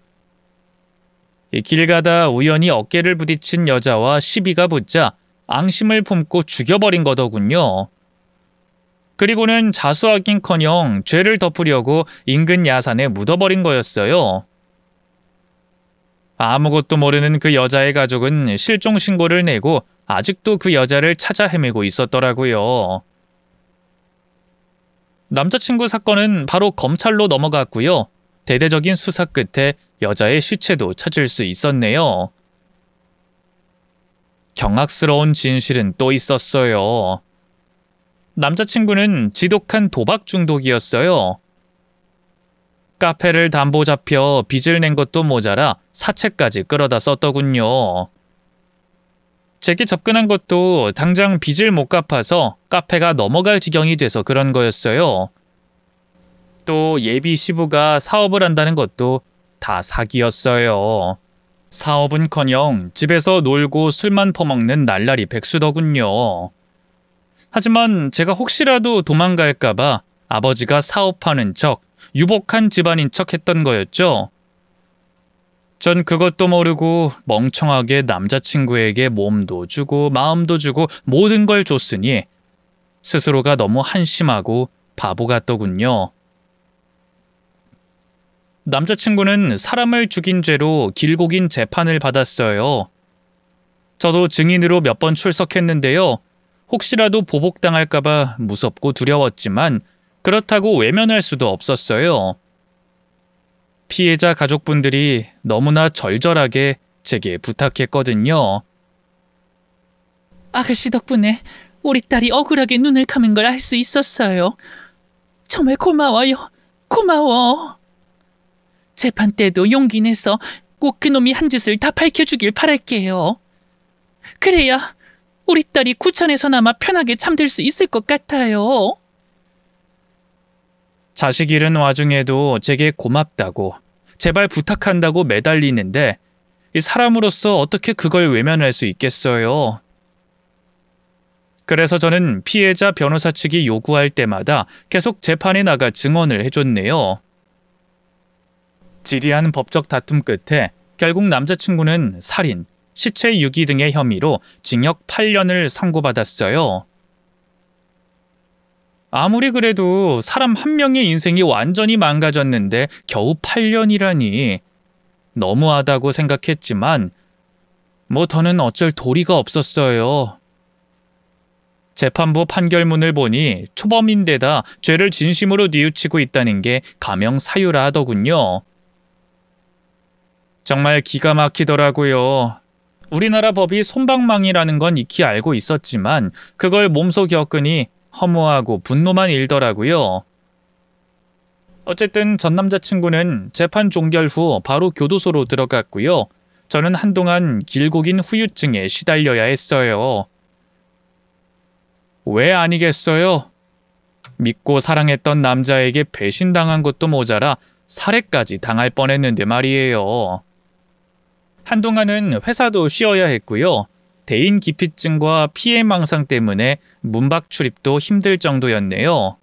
길 가다 우연히 어깨를 부딪힌 여자와 시비가 붙자 앙심을 품고 죽여버린 거더군요. 그리고는 자수하긴커녕 죄를 덮으려고 인근 야산에 묻어버린 거였어요. 아무것도 모르는 그 여자의 가족은 실종 신고를 내고 아직도 그 여자를 찾아 헤매고 있었더라고요. 남자친구 사건은 바로 검찰로 넘어갔고요. 대대적인 수사 끝에 여자의 시체도 찾을 수 있었네요. 경악스러운 진실은 또 있었어요. 남자친구는 지독한 도박 중독이었어요. 카페를 담보 잡혀 빚을 낸 것도 모자라 사채까지 끌어다 썼더군요. 제게 접근한 것도 당장 빚을 못 갚아서 카페가 넘어갈 지경이 돼서 그런 거였어요. 또 예비 시부가 사업을 한다는 것도 다 사기였어요. 사업은커녕 집에서 놀고 술만 퍼먹는 날라리 백수더군요. 하지만 제가 혹시라도 도망갈까봐 아버지가 사업하는 척, 유복한 집안인 척 했던 거였죠. 전 그것도 모르고 멍청하게 남자친구에게 몸도 주고 마음도 주고 모든 걸 줬으니 스스로가 너무 한심하고 바보 같더군요. 남자친구는 사람을 죽인 죄로 길고 긴 재판을 받았어요. 저도 증인으로 몇 번 출석했는데요. 혹시라도 보복당할까봐 무섭고 두려웠지만 그렇다고 외면할 수도 없었어요. 피해자 가족분들이 너무나 절절하게 제게 부탁했거든요. 아가씨 덕분에 우리 딸이 억울하게 눈을 감은 걸 알 수 있었어요. 정말 고마워요. 고마워. 재판 때도 용기 내서 꼭 그놈이 한 짓을 다 밝혀주길 바랄게요. 그래야 우리 딸이 구천에서나마 편하게 잠들 수 있을 것 같아요. 자식 잃은 와중에도 제게 고맙다고, 제발 부탁한다고 매달리는데 이 사람으로서 어떻게 그걸 외면할 수 있겠어요. 그래서 저는 피해자 변호사 측이 요구할 때마다 계속 재판에 나가 증언을 해줬네요. 지리한 법적 다툼 끝에 결국 남자친구는 살인, 시체 유기 등의 혐의로 징역 8년을 선고받았어요. 아무리 그래도 사람 한 명의 인생이 완전히 망가졌는데 겨우 8년이라니 너무하다고 생각했지만 더는 어쩔 도리가 없었어요. 재판부 판결문을 보니 초범인데다 죄를 진심으로 뉘우치고 있다는 게 가명사유라 하더군요. 정말 기가 막히더라고요. 우리나라 법이 솜방망이라는 건 익히 알고 있었지만 그걸 몸소 겪으니 허무하고 분노만 일더라고요. 어쨌든 전 남자친구는 재판 종결 후 바로 교도소로 들어갔고요. 저는 한동안 길고 긴 후유증에 시달려야 했어요. 왜 아니겠어요? 믿고 사랑했던 남자에게 배신당한 것도 모자라 살해까지 당할 뻔했는데 말이에요. 한동안은 회사도 쉬어야 했고요. 대인 기피증과 피해망상 때문에 문박 출입도 힘들 정도였네요.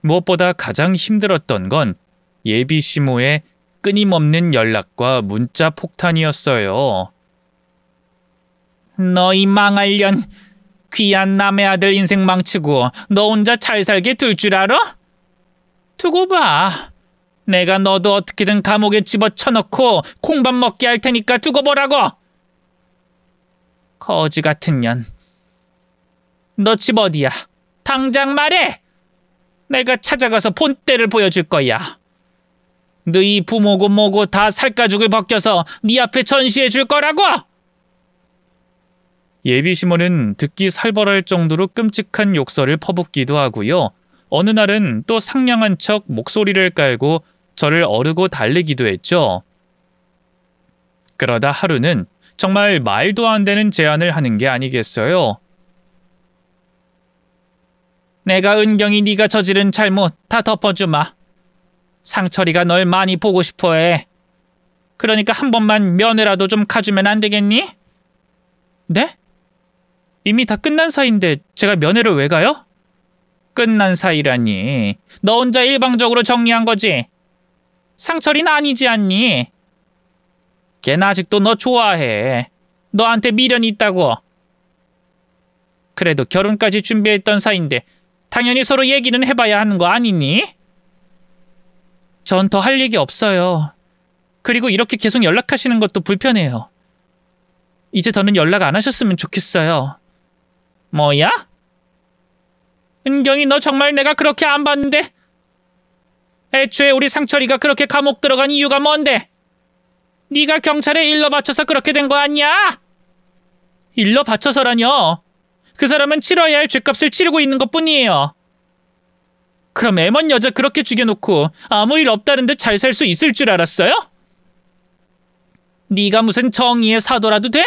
무엇보다 가장 힘들었던 건 예비 시모의 끊임없는 연락과 문자 폭탄이었어요. 너희 망할년, 귀한 남의 아들 인생 망치고 너 혼자 잘 살게 둘 줄 알아? 두고 봐. 내가 너도 어떻게든 감옥에 집어쳐넣고 콩밥 먹게 할 테니까 두고 보라고. 거지 같은 년. 너 집 어디야? 당장 말해. 내가 찾아가서 본때를 보여줄 거야. 너희 부모고 뭐고 다 살가죽을 벗겨서 네 앞에 전시해 줄 거라고. 예비 시모는 듣기 살벌할 정도로 끔찍한 욕설을 퍼붓기도 하고요. 어느 날은 또 상냥한 척 목소리를 깔고 저를 어르고 달래기도 했죠. 그러다 하루는 정말 말도 안 되는 제안을 하는 게 아니겠어요. 내가 은경이 네가 저지른 잘못 다 덮어주마. 상철이가 널 많이 보고 싶어해. 그러니까 한 번만 면회라도 좀 가주면 안 되겠니? 네? 이미 다 끝난 사이인데 제가 면회를 왜 가요? 끝난 사이라니. 너 혼자 일방적으로 정리한 거지. 상철이는 아니지 않니? 걔는 아직도 너 좋아해. 너한테 미련이 있다고. 그래도 결혼까지 준비했던 사이인데 당연히 서로 얘기는 해봐야 하는 거 아니니? 전 더 할 얘기 없어요. 그리고 이렇게 계속 연락하시는 것도 불편해요. 이제 더는 연락 안 하셨으면 좋겠어요. 뭐야? 은경이 너 정말 내가 그렇게 안 봤는데? 애초에 우리 상철이가 그렇게 감옥 들어간 이유가 뭔데? 네가 경찰에 일러 바쳐서 그렇게 된 거 아니야? 일러 바쳐서라뇨. 그 사람은 치러야 할 죗값을 치르고 있는 것뿐이에요. 그럼 애먼 여자 그렇게 죽여놓고 아무 일 없다는데 잘 살 수 있을 줄 알았어요? 네가 무슨 정의의 사도라도 돼?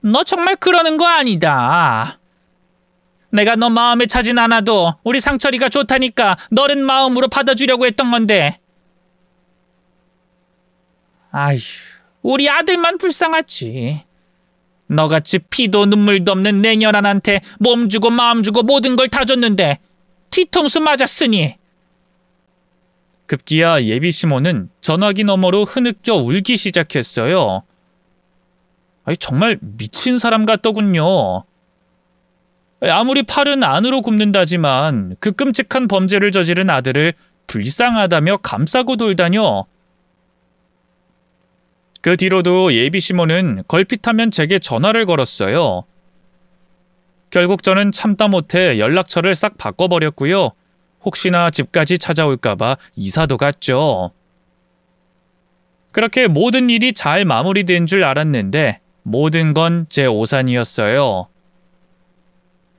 너 정말 그러는 거 아니다. 내가 너 마음에 차진 않아도 우리 상철이가 좋다니까 너른 마음으로 받아주려고 했던 건데. 아휴, 우리 아들만 불쌍하지. 너같이 피도 눈물도 없는 내년한테 몸 주고 마음 주고 모든 걸 다 줬는데 뒤통수 맞았으니. 급기야 예비 시모는 전화기 너머로 흐느껴 울기 시작했어요. 정말 미친 사람 같더군요. 아무리 팔은 안으로 굽는다지만 그 끔찍한 범죄를 저지른 아들을 불쌍하다며 감싸고 돌다녀. 그 뒤로도 예비 시모는 걸핏하면 제게 전화를 걸었어요. 결국 저는 참다 못해 연락처를 싹 바꿔버렸고요. 혹시나 집까지 찾아올까봐 이사도 갔죠. 그렇게 모든 일이 잘 마무리된 줄 알았는데 모든 건 제 오산이었어요.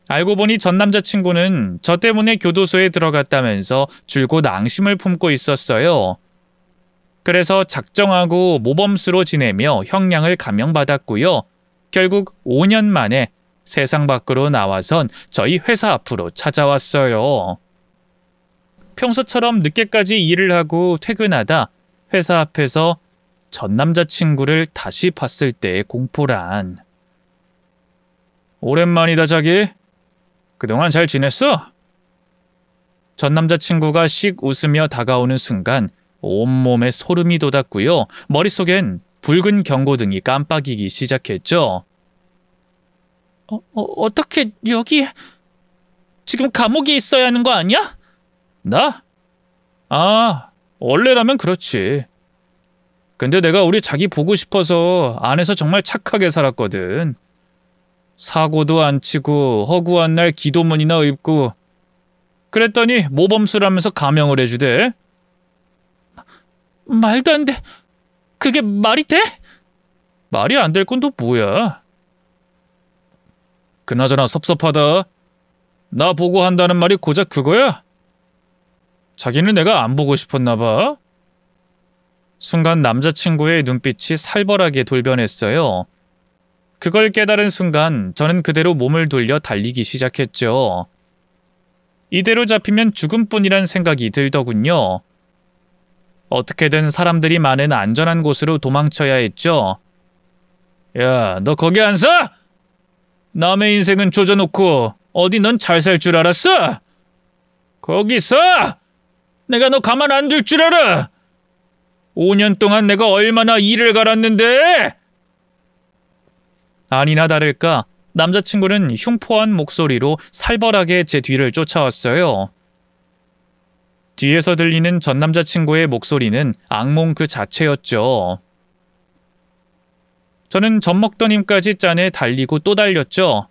알고 보니 전 남자친구는 저 때문에 교도소에 들어갔다면서 줄곧 앙심을 품고 있었어요. 그래서 작정하고 모범수로 지내며 형량을 감형받았고요. 결국 5년 만에 세상 밖으로 나와선 저희 회사 앞으로 찾아왔어요. 평소처럼 늦게까지 일을 하고 퇴근하다 회사 앞에서 전 남자친구를 다시 봤을 때의 공포란. 오랜만이다 자기. 그동안 잘 지냈어? 전 남자친구가 씩 웃으며 다가오는 순간 온몸에 소름이 돋았고요. 머릿속엔 붉은 경고등이 깜빡이기 시작했죠. 어떻게 여기... 지금 감옥에 있어야 하는 거 아니야? 나? 아, 원래라면 그렇지. 근데 내가 우리 자기 보고 싶어서 안에서 정말 착하게 살았거든. 사고도 안 치고 허구한 날 기도문이나 읊고 그랬더니 모범수라면서 감형을 해주대. 말도 안 돼. 그게 말이 돼? 말이 안 될 건 또 뭐야. 그나저나 섭섭하다. 나 보고 한다는 말이 고작 그거야? 자기는 내가 안 보고 싶었나 봐. 순간 남자친구의 눈빛이 살벌하게 돌변했어요. 그걸 깨달은 순간 저는 그대로 몸을 돌려 달리기 시작했죠. 이대로 잡히면 죽음뿐이란 생각이 들더군요. 어떻게든 사람들이 많은 안전한 곳으로 도망쳐야 했죠. 야, 너 거기 안 서? 남의 인생은 조져놓고 어디 넌 잘 살 줄 알았어? 거기 서! 내가 너 가만 안 둘 줄 알아! 5년 동안 내가 얼마나 일을 갈았는데! 아니나 다를까 남자친구는 흉포한 목소리로 살벌하게 제 뒤를 쫓아왔어요. 뒤에서 들리는 전 남자친구의 목소리는 악몽 그 자체였죠. 저는 젖먹던 힘까지 짠해 달리고 또 달렸죠.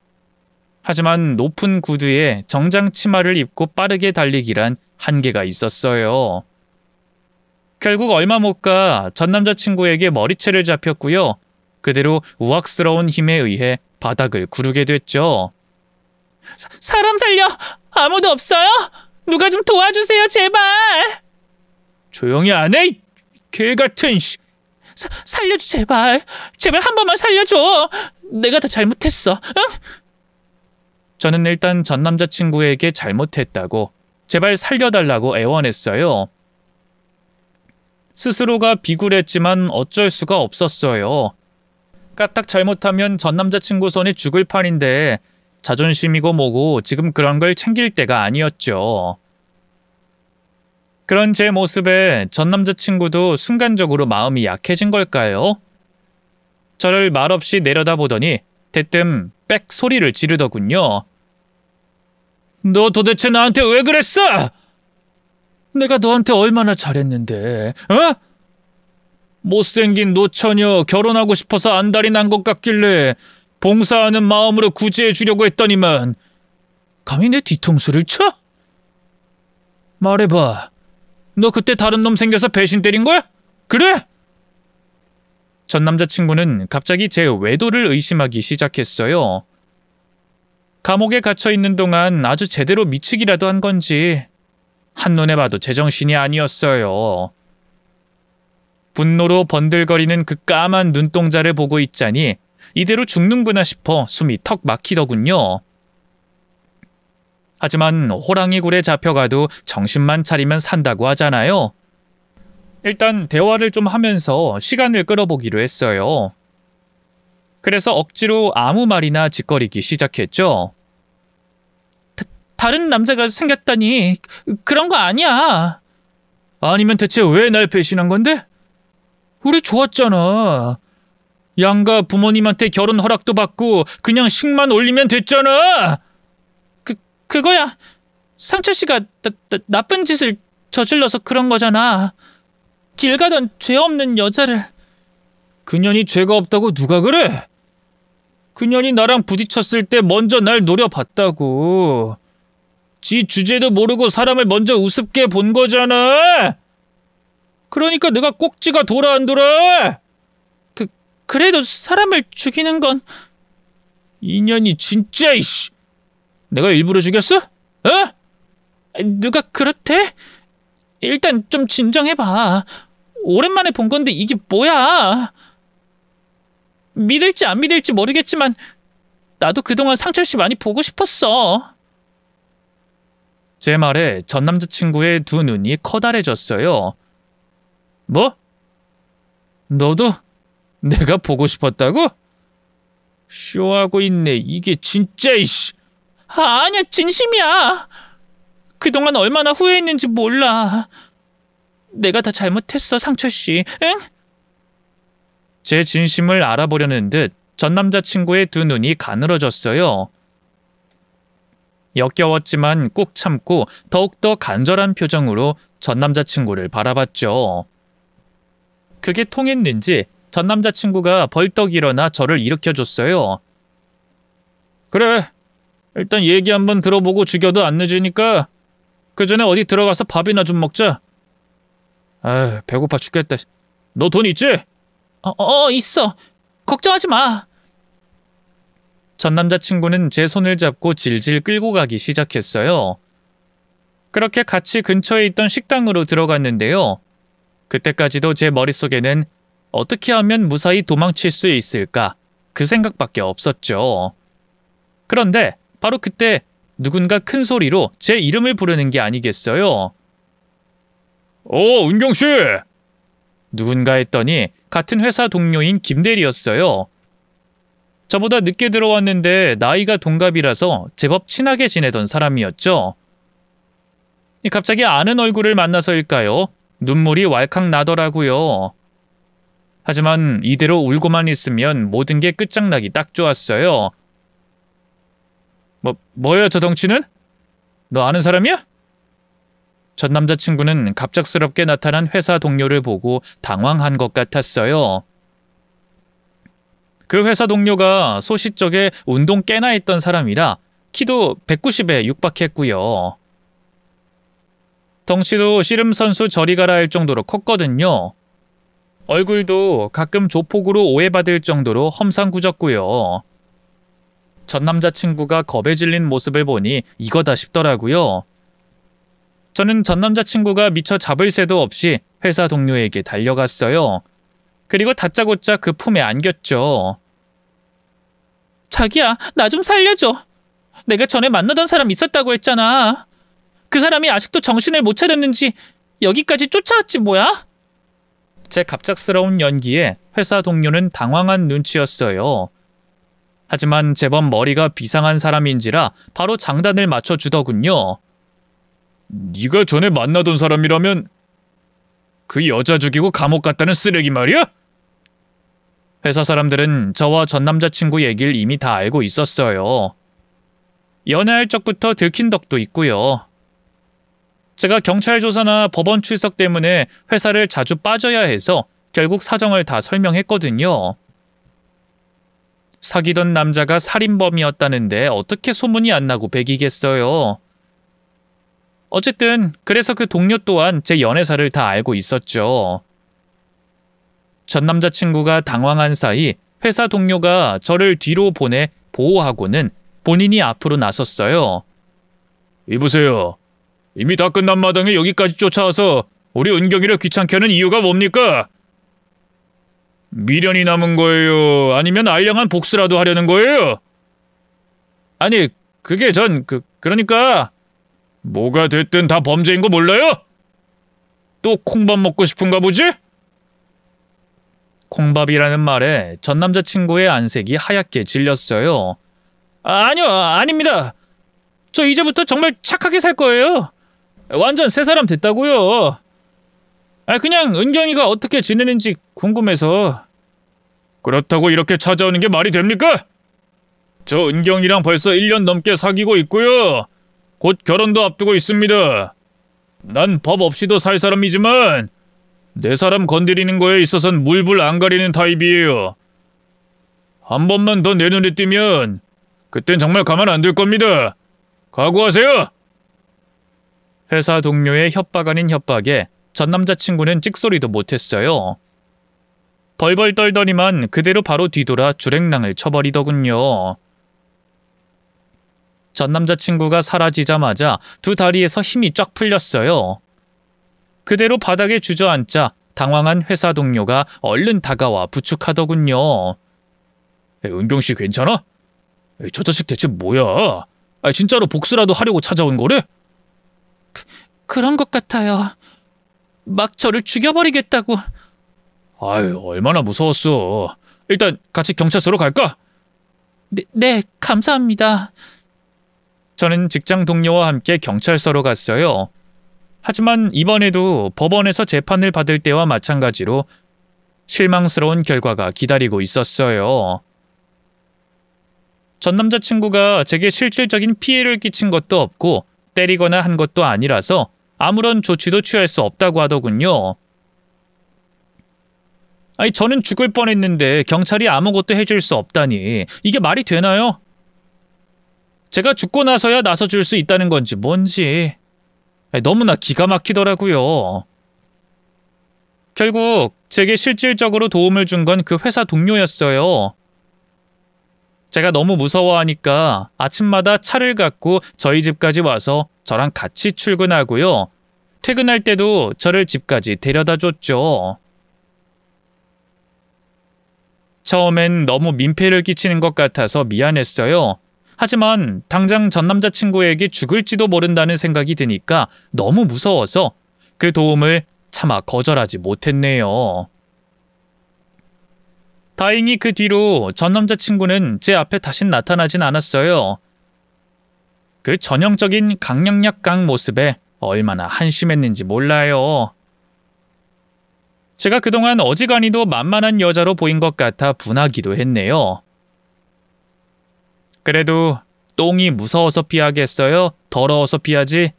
하지만 높은 구두에 정장 치마를 입고 빠르게 달리기란 한계가 있었어요. 결국 얼마 못 가 전 남자친구에게 머리채를 잡혔고요. 그대로 우악스러운 힘에 의해 바닥을 구르게 됐죠. 사람 살려! 아무도 없어요? 누가 좀 도와주세요, 제발! 조용히 안 해! 개 같은 씨! 살려줘, 제발! 제발 한 번만 살려줘! 내가 다 잘못했어, 응? 저는 일단 전 남자친구에게 잘못했다고 제발 살려달라고 애원했어요. 스스로가 비굴했지만 어쩔 수가 없었어요. 까딱 잘못하면 전 남자친구 손에 죽을 판인데 자존심이고 뭐고 지금 그런 걸 챙길 때가 아니었죠. 그런 제 모습에 전 남자친구도 순간적으로 마음이 약해진 걸까요? 저를 말없이 내려다보더니 대뜸 빽 소리를 지르더군요. 너 도대체 나한테 왜 그랬어? 내가 너한테 얼마나 잘했는데, 어? 못생긴 노처녀 결혼하고 싶어서 안달이 난 것 같길래 봉사하는 마음으로 구제해 주려고 했더니만 감히 내 뒤통수를 쳐? 말해봐. 너 그때 다른 놈 생겨서 배신 때린 거야? 그래? 전 남자친구는 갑자기 제 외도를 의심하기 시작했어요. 감옥에 갇혀 있는 동안 아주 제대로 미치기라도 한 건지 한눈에 봐도 제정신이 아니었어요. 분노로 번들거리는 그 까만 눈동자를 보고 있자니 이대로 죽는구나 싶어 숨이 턱 막히더군요. 하지만 호랑이 굴에 잡혀가도 정신만 차리면 산다고 하잖아요. 일단 대화를 좀 하면서 시간을 끌어보기로 했어요. 그래서 억지로 아무 말이나 짓거리기 시작했죠. 다른 남자가 생겼다니 그런 거 아니야. 아니면 대체 왜 날 배신한 건데? 우리 좋았잖아. 양가 부모님한테 결혼 허락도 받고 그냥 식만 올리면 됐잖아. 그거야. 상철 씨가 나쁜 짓을 저질러서 그런 거잖아. 길 가던 죄 없는 여자를. 그년이 죄가 없다고 누가 그래? 그년이 나랑 부딪혔을 때 먼저 날 노려봤다고. 지 주제도 모르고 사람을 먼저 우습게 본 거잖아. 그러니까 내가 꼭지가 돌아 안 돌아? 그래도 사람을 죽이는 건... 인연이 진짜 이씨. 내가 일부러 죽였어? 어? 누가 그렇대? 일단 좀 진정해봐. 오랜만에 본 건데 이게 뭐야? 믿을지 안 믿을지 모르겠지만 나도 그동안 상철 씨 많이 보고 싶었어. 제 말에 전 남자친구의 두 눈이 커다래졌어요. 뭐? 너도 내가 보고 싶었다고? 쇼하고 있네. 이게 진짜 이씨. 아니야, 진심이야. 그동안 얼마나 후회했는지 몰라. 내가 다 잘못했어, 상철 씨. 응? 제 진심을 알아보려는 듯 전 남자친구의 두 눈이 가늘어졌어요. 역겨웠지만 꾹 참고 더욱더 간절한 표정으로 전 남자친구를 바라봤죠. 그게 통했는지 전 남자친구가 벌떡 일어나 저를 일으켜줬어요. 그래, 일단 얘기 한번 들어보고 죽여도 안 늦으니까 그 전에 어디 들어가서 밥이나 좀 먹자. 아, 배고파 죽겠다. 너 돈 있지? 있어. 걱정하지 마. 전 남자친구는 제 손을 잡고 질질 끌고 가기 시작했어요. 그렇게 같이 근처에 있던 식당으로 들어갔는데요. 그때까지도 제 머릿속에는 어떻게 하면 무사히 도망칠 수 있을까 그 생각밖에 없었죠. 그런데 바로 그때 누군가 큰 소리로 제 이름을 부르는 게 아니겠어요. 은경씨! 누군가 했더니 같은 회사 동료인 김대리였어요. 저보다 늦게 들어왔는데 나이가 동갑이라서 제법 친하게 지내던 사람이었죠. 갑자기 아는 얼굴을 만나서일까요? 눈물이 왈칵 나더라고요. 하지만 이대로 울고만 있으면 모든 게 끝장나기 딱 좋았어요. 뭐야 저 덩치는? 너 아는 사람이야? 전 남자친구는 갑작스럽게 나타난 회사 동료를 보고 당황한 것 같았어요. 그 회사 동료가 소시적에 운동 꽤나 했던 사람이라 키도 190에 육박했고요. 덩치도 씨름 선수 저리 가라 할 정도로 컸거든요. 얼굴도 가끔 조폭으로 오해받을 정도로 험상궂었고요. 전 남자친구가 겁에 질린 모습을 보니 이거다 싶더라고요. 저는 전 남자친구가 미처 잡을 새도 없이 회사 동료에게 달려갔어요. 그리고 다짜고짜 그 품에 안겼죠. 자기야, 나 좀 살려줘. 내가 전에 만나던 사람 있었다고 했잖아. 그 사람이 아직도 정신을 못 차렸는지 여기까지 쫓아왔지 뭐야? 제 갑작스러운 연기에 회사 동료는 당황한 눈치였어요. 하지만 제법 머리가 비상한 사람인지라 바로 장단을 맞춰주더군요. 네가 전에 만나던 사람이라면 그 여자 죽이고 감옥 갔다는 쓰레기 말이야? 회사 사람들은 저와 전 남자친구 얘기를 이미 다 알고 있었어요. 연애할 적부터 들킨 덕도 있고요. 제가 경찰 조사나 법원 출석 때문에 회사를 자주 빠져야 해서 결국 사정을 다 설명했거든요. 사귀던 남자가 살인범이었다는데 어떻게 소문이 안 나고 배기겠어요. 어쨌든 그래서 그 동료 또한 제 연애사를 다 알고 있었죠. 전 남자친구가 당황한 사이 회사 동료가 저를 뒤로 보내 보호하고는 본인이 앞으로 나섰어요. 이보세요. 이미 다 끝난 마당에 여기까지 쫓아와서 우리 은경이를 귀찮게 하는 이유가 뭡니까? 미련이 남은 거예요? 아니면 알량한 복수라도 하려는 거예요? 아니, 그게 그러니까 뭐가 됐든 다 범죄인 거 몰라요? 또 콩밥 먹고 싶은가 보지? 콩밥이라는 말에 전 남자친구의 안색이 하얗게 질렸어요. 아니요, 아닙니다. 저 이제부터 정말 착하게 살 거예요. 완전 새 사람 됐다고요. 그냥 은경이가 어떻게 지내는지 궁금해서. 그렇다고 이렇게 찾아오는 게 말이 됩니까? 저 은경이랑 벌써 1년 넘게 사귀고 있고요. 곧 결혼도 앞두고 있습니다. 난 법 없이도 살 사람이지만 내 사람 건드리는 거에 있어선 물불 안 가리는 타입이에요. 한 번만 더 내 눈에 띄면 그땐 정말 가만 안 둘 겁니다. 각오하세요. 회사 동료의 협박 아닌 협박에 전 남자친구는 찍소리도 못했어요. 벌벌 떨더니만 그대로 바로 뒤돌아 주랭랑을 쳐버리더군요. 전 남자친구가 사라지자마자 두 다리에서 힘이 쫙 풀렸어요. 그대로 바닥에 주저앉자 당황한 회사 동료가 얼른 다가와 부축하더군요. 은경씨 괜찮아? 저 자식 대체 뭐야? 진짜로 복수라도 하려고 찾아온 거래? 그런 것 같아요. 막 저를 죽여버리겠다고. 아유, 얼마나 무서웠어. 일단 같이 경찰서로 갈까? 네, 감사합니다. 저는 직장 동료와 함께 경찰서로 갔어요. 하지만 이번에도 법원에서 재판을 받을 때와 마찬가지로 실망스러운 결과가 기다리고 있었어요. 전 남자친구가 제게 실질적인 피해를 끼친 것도 없고 때리거나 한 것도 아니라서 아무런 조치도 취할 수 없다고 하더군요. 저는 죽을 뻔했는데 경찰이 아무것도 해줄 수 없다니 이게 말이 되나요? 제가 죽고 나서야 나서줄 수 있다는 건지 뭔지 너무나 기가 막히더라고요. 결국 제게 실질적으로 도움을 준 건 그 회사 동료였어요. 제가 너무 무서워하니까 아침마다 차를 갖고 저희 집까지 와서 저랑 같이 출근하고요. 퇴근할 때도 저를 집까지 데려다 줬죠. 처음엔 너무 민폐를 끼치는 것 같아서 미안했어요. 하지만 당장 전 남자친구에게 죽을지도 모른다는 생각이 드니까 너무 무서워서 그 도움을 차마 거절하지 못했네요. 다행히 그 뒤로 전 남자친구는 제 앞에 다신 나타나진 않았어요. 그 전형적인 강약약강 모습에 얼마나 한심했는지 몰라요. 제가 그동안 어지간히도 만만한 여자로 보인 것 같아 분하기도 했네요. 그래도 똥이 무서워서 피하겠어요? 더러워서 피하지?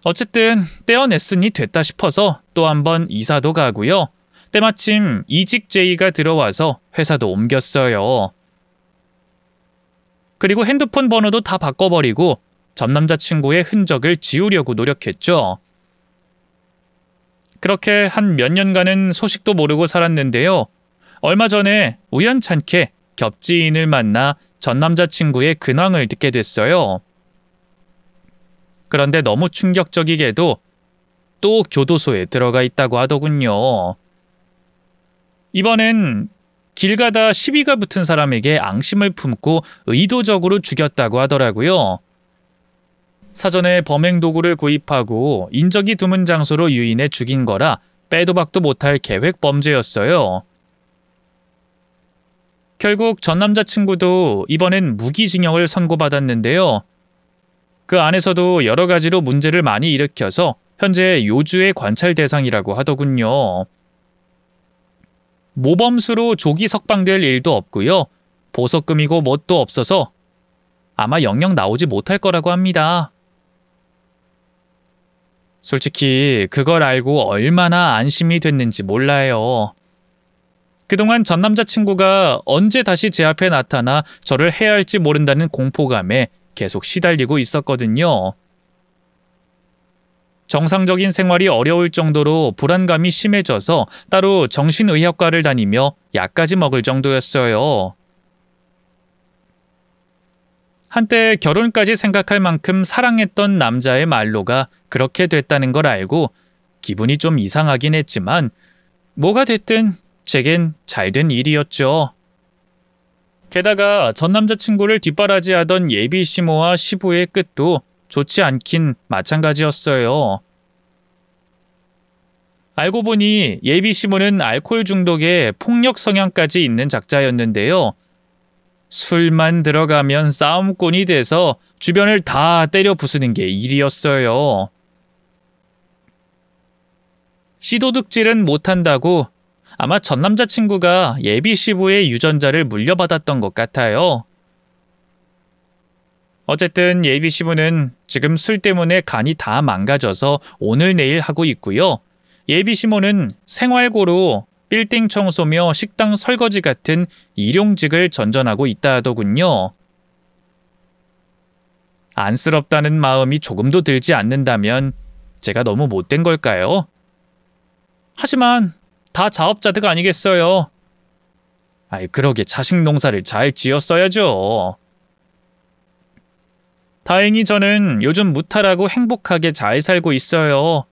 어쨌든 떼어냈으니 됐다 싶어서 또 한 번 이사도 가고요. 때마침 이직 제의가 들어와서 회사도 옮겼어요. 그리고 핸드폰 번호도 다 바꿔버리고 전 남자친구의 흔적을 지우려고 노력했죠. 그렇게 한 몇 년간은 소식도 모르고 살았는데요. 얼마 전에 우연찮게 겹지인을 만나 전 남자친구의 근황을 듣게 됐어요. 그런데 너무 충격적이게도 또 교도소에 들어가 있다고 하더군요. 이번엔 길 가다 시비가 붙은 사람에게 앙심을 품고 의도적으로 죽였다고 하더라고요. 사전에 범행 도구를 구입하고 인적이 드문 장소로 유인해 죽인 거라 빼도 박도 못할 계획 범죄였어요. 결국 전 남자친구도 이번엔 무기징역을 선고받았는데요. 그 안에서도 여러 가지로 문제를 많이 일으켜서 현재 요주의 관찰 대상이라고 하더군요. 모범수로 조기 석방될 일도 없고요. 보석금이고 뭣도 없어서 아마 영영 나오지 못할 거라고 합니다. 솔직히 그걸 알고 얼마나 안심이 됐는지 몰라요. 그동안 전 남자친구가 언제 다시 제 앞에 나타나 저를 해야 할지 모른다는 공포감에 계속 시달리고 있었거든요. 정상적인 생활이 어려울 정도로 불안감이 심해져서 따로 정신의학과를 다니며 약까지 먹을 정도였어요. 한때 결혼까지 생각할 만큼 사랑했던 남자의 말로가 그렇게 됐다는 걸 알고 기분이 좀 이상하긴 했지만 뭐가 됐든 제겐 잘된 일이었죠. 게다가 전 남자친구를 뒷바라지하던 예비 시모와 시부의 끝도 좋지 않긴 마찬가지였어요. 알고 보니 예비 시모는 알코올 중독에 폭력 성향까지 있는 작자였는데요. 술만 들어가면 싸움꾼이 돼서 주변을 다 때려 부수는 게 일이었어요. 씨도둑질은 못한다고 아마 전 남자친구가 예비 시부의 유전자를 물려받았던 것 같아요. 어쨌든 예비 시부는 지금 술 때문에 간이 다 망가져서 오늘 내일 하고 있고요. 예비시모는 생활고로 빌딩 청소며 식당 설거지 같은 일용직을 전전하고 있다 하더군요. 안쓰럽다는 마음이 조금도 들지 않는다면 제가 너무 못된 걸까요? 하지만 다 자업자득 아니겠어요? 그러게 자식 농사를 잘 지었어야죠. 다행히 저는 요즘 무탈하고 행복하게 잘 살고 있어요.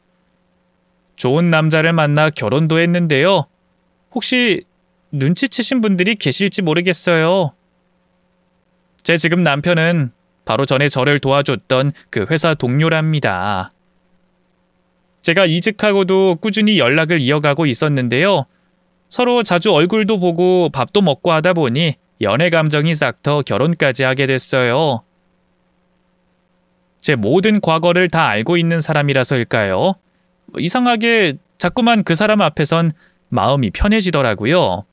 좋은 남자를 만나 결혼도 했는데요. 혹시 눈치채신 분들이 계실지 모르겠어요. 제 지금 남편은 바로 전에 저를 도와줬던 그 회사 동료랍니다. 제가 이직하고도 꾸준히 연락을 이어가고 있었는데요. 서로 자주 얼굴도 보고 밥도 먹고 하다 보니 연애 감정이 싹터 결혼까지 하게 됐어요. 제 모든 과거를 다 알고 있는 사람이라서일까요? 이상하게 자꾸만 그 사람 앞에선 마음이 편해지더라고요.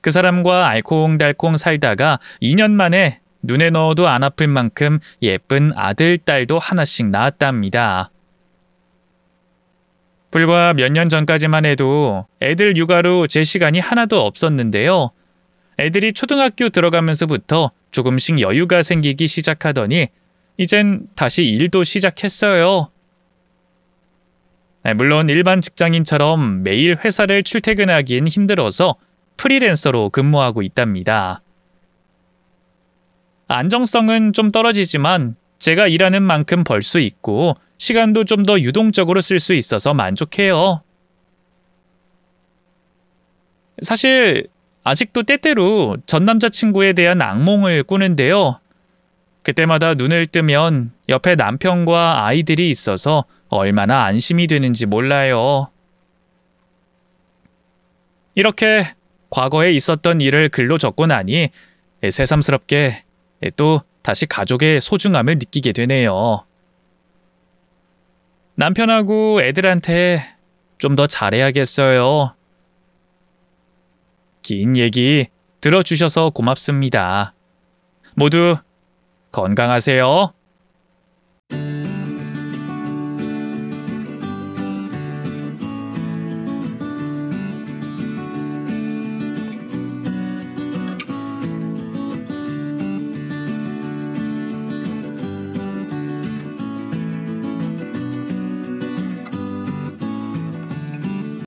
그 사람과 알콩달콩 살다가 2년 만에 눈에 넣어도 안 아플 만큼 예쁜 아들, 딸도 하나씩 낳았답니다. 불과 몇 년 전까지만 해도 애들 육아로 제 시간이 하나도 없었는데요. 애들이 초등학교 들어가면서부터 조금씩 여유가 생기기 시작하더니 이젠 다시 일도 시작했어요. 물론 일반 직장인처럼 매일 회사를 출퇴근하기엔 힘들어서 프리랜서로 근무하고 있답니다. 안정성은 좀 떨어지지만 제가 일하는 만큼 벌 수 있고 시간도 좀 더 유동적으로 쓸 수 있어서 만족해요. 사실 아직도 때때로 전 남자친구에 대한 악몽을 꾸는데요. 그때마다 눈을 뜨면 옆에 남편과 아이들이 있어서 얼마나 안심이 되는지 몰라요. 이렇게 과거에 있었던 일을 글로 적고 나니 새삼스럽게 또 다시 가족의 소중함을 느끼게 되네요. 남편하고 애들한테 좀 더 잘해야겠어요. 긴 얘기 들어주셔서 고맙습니다. 모두 건강하세요.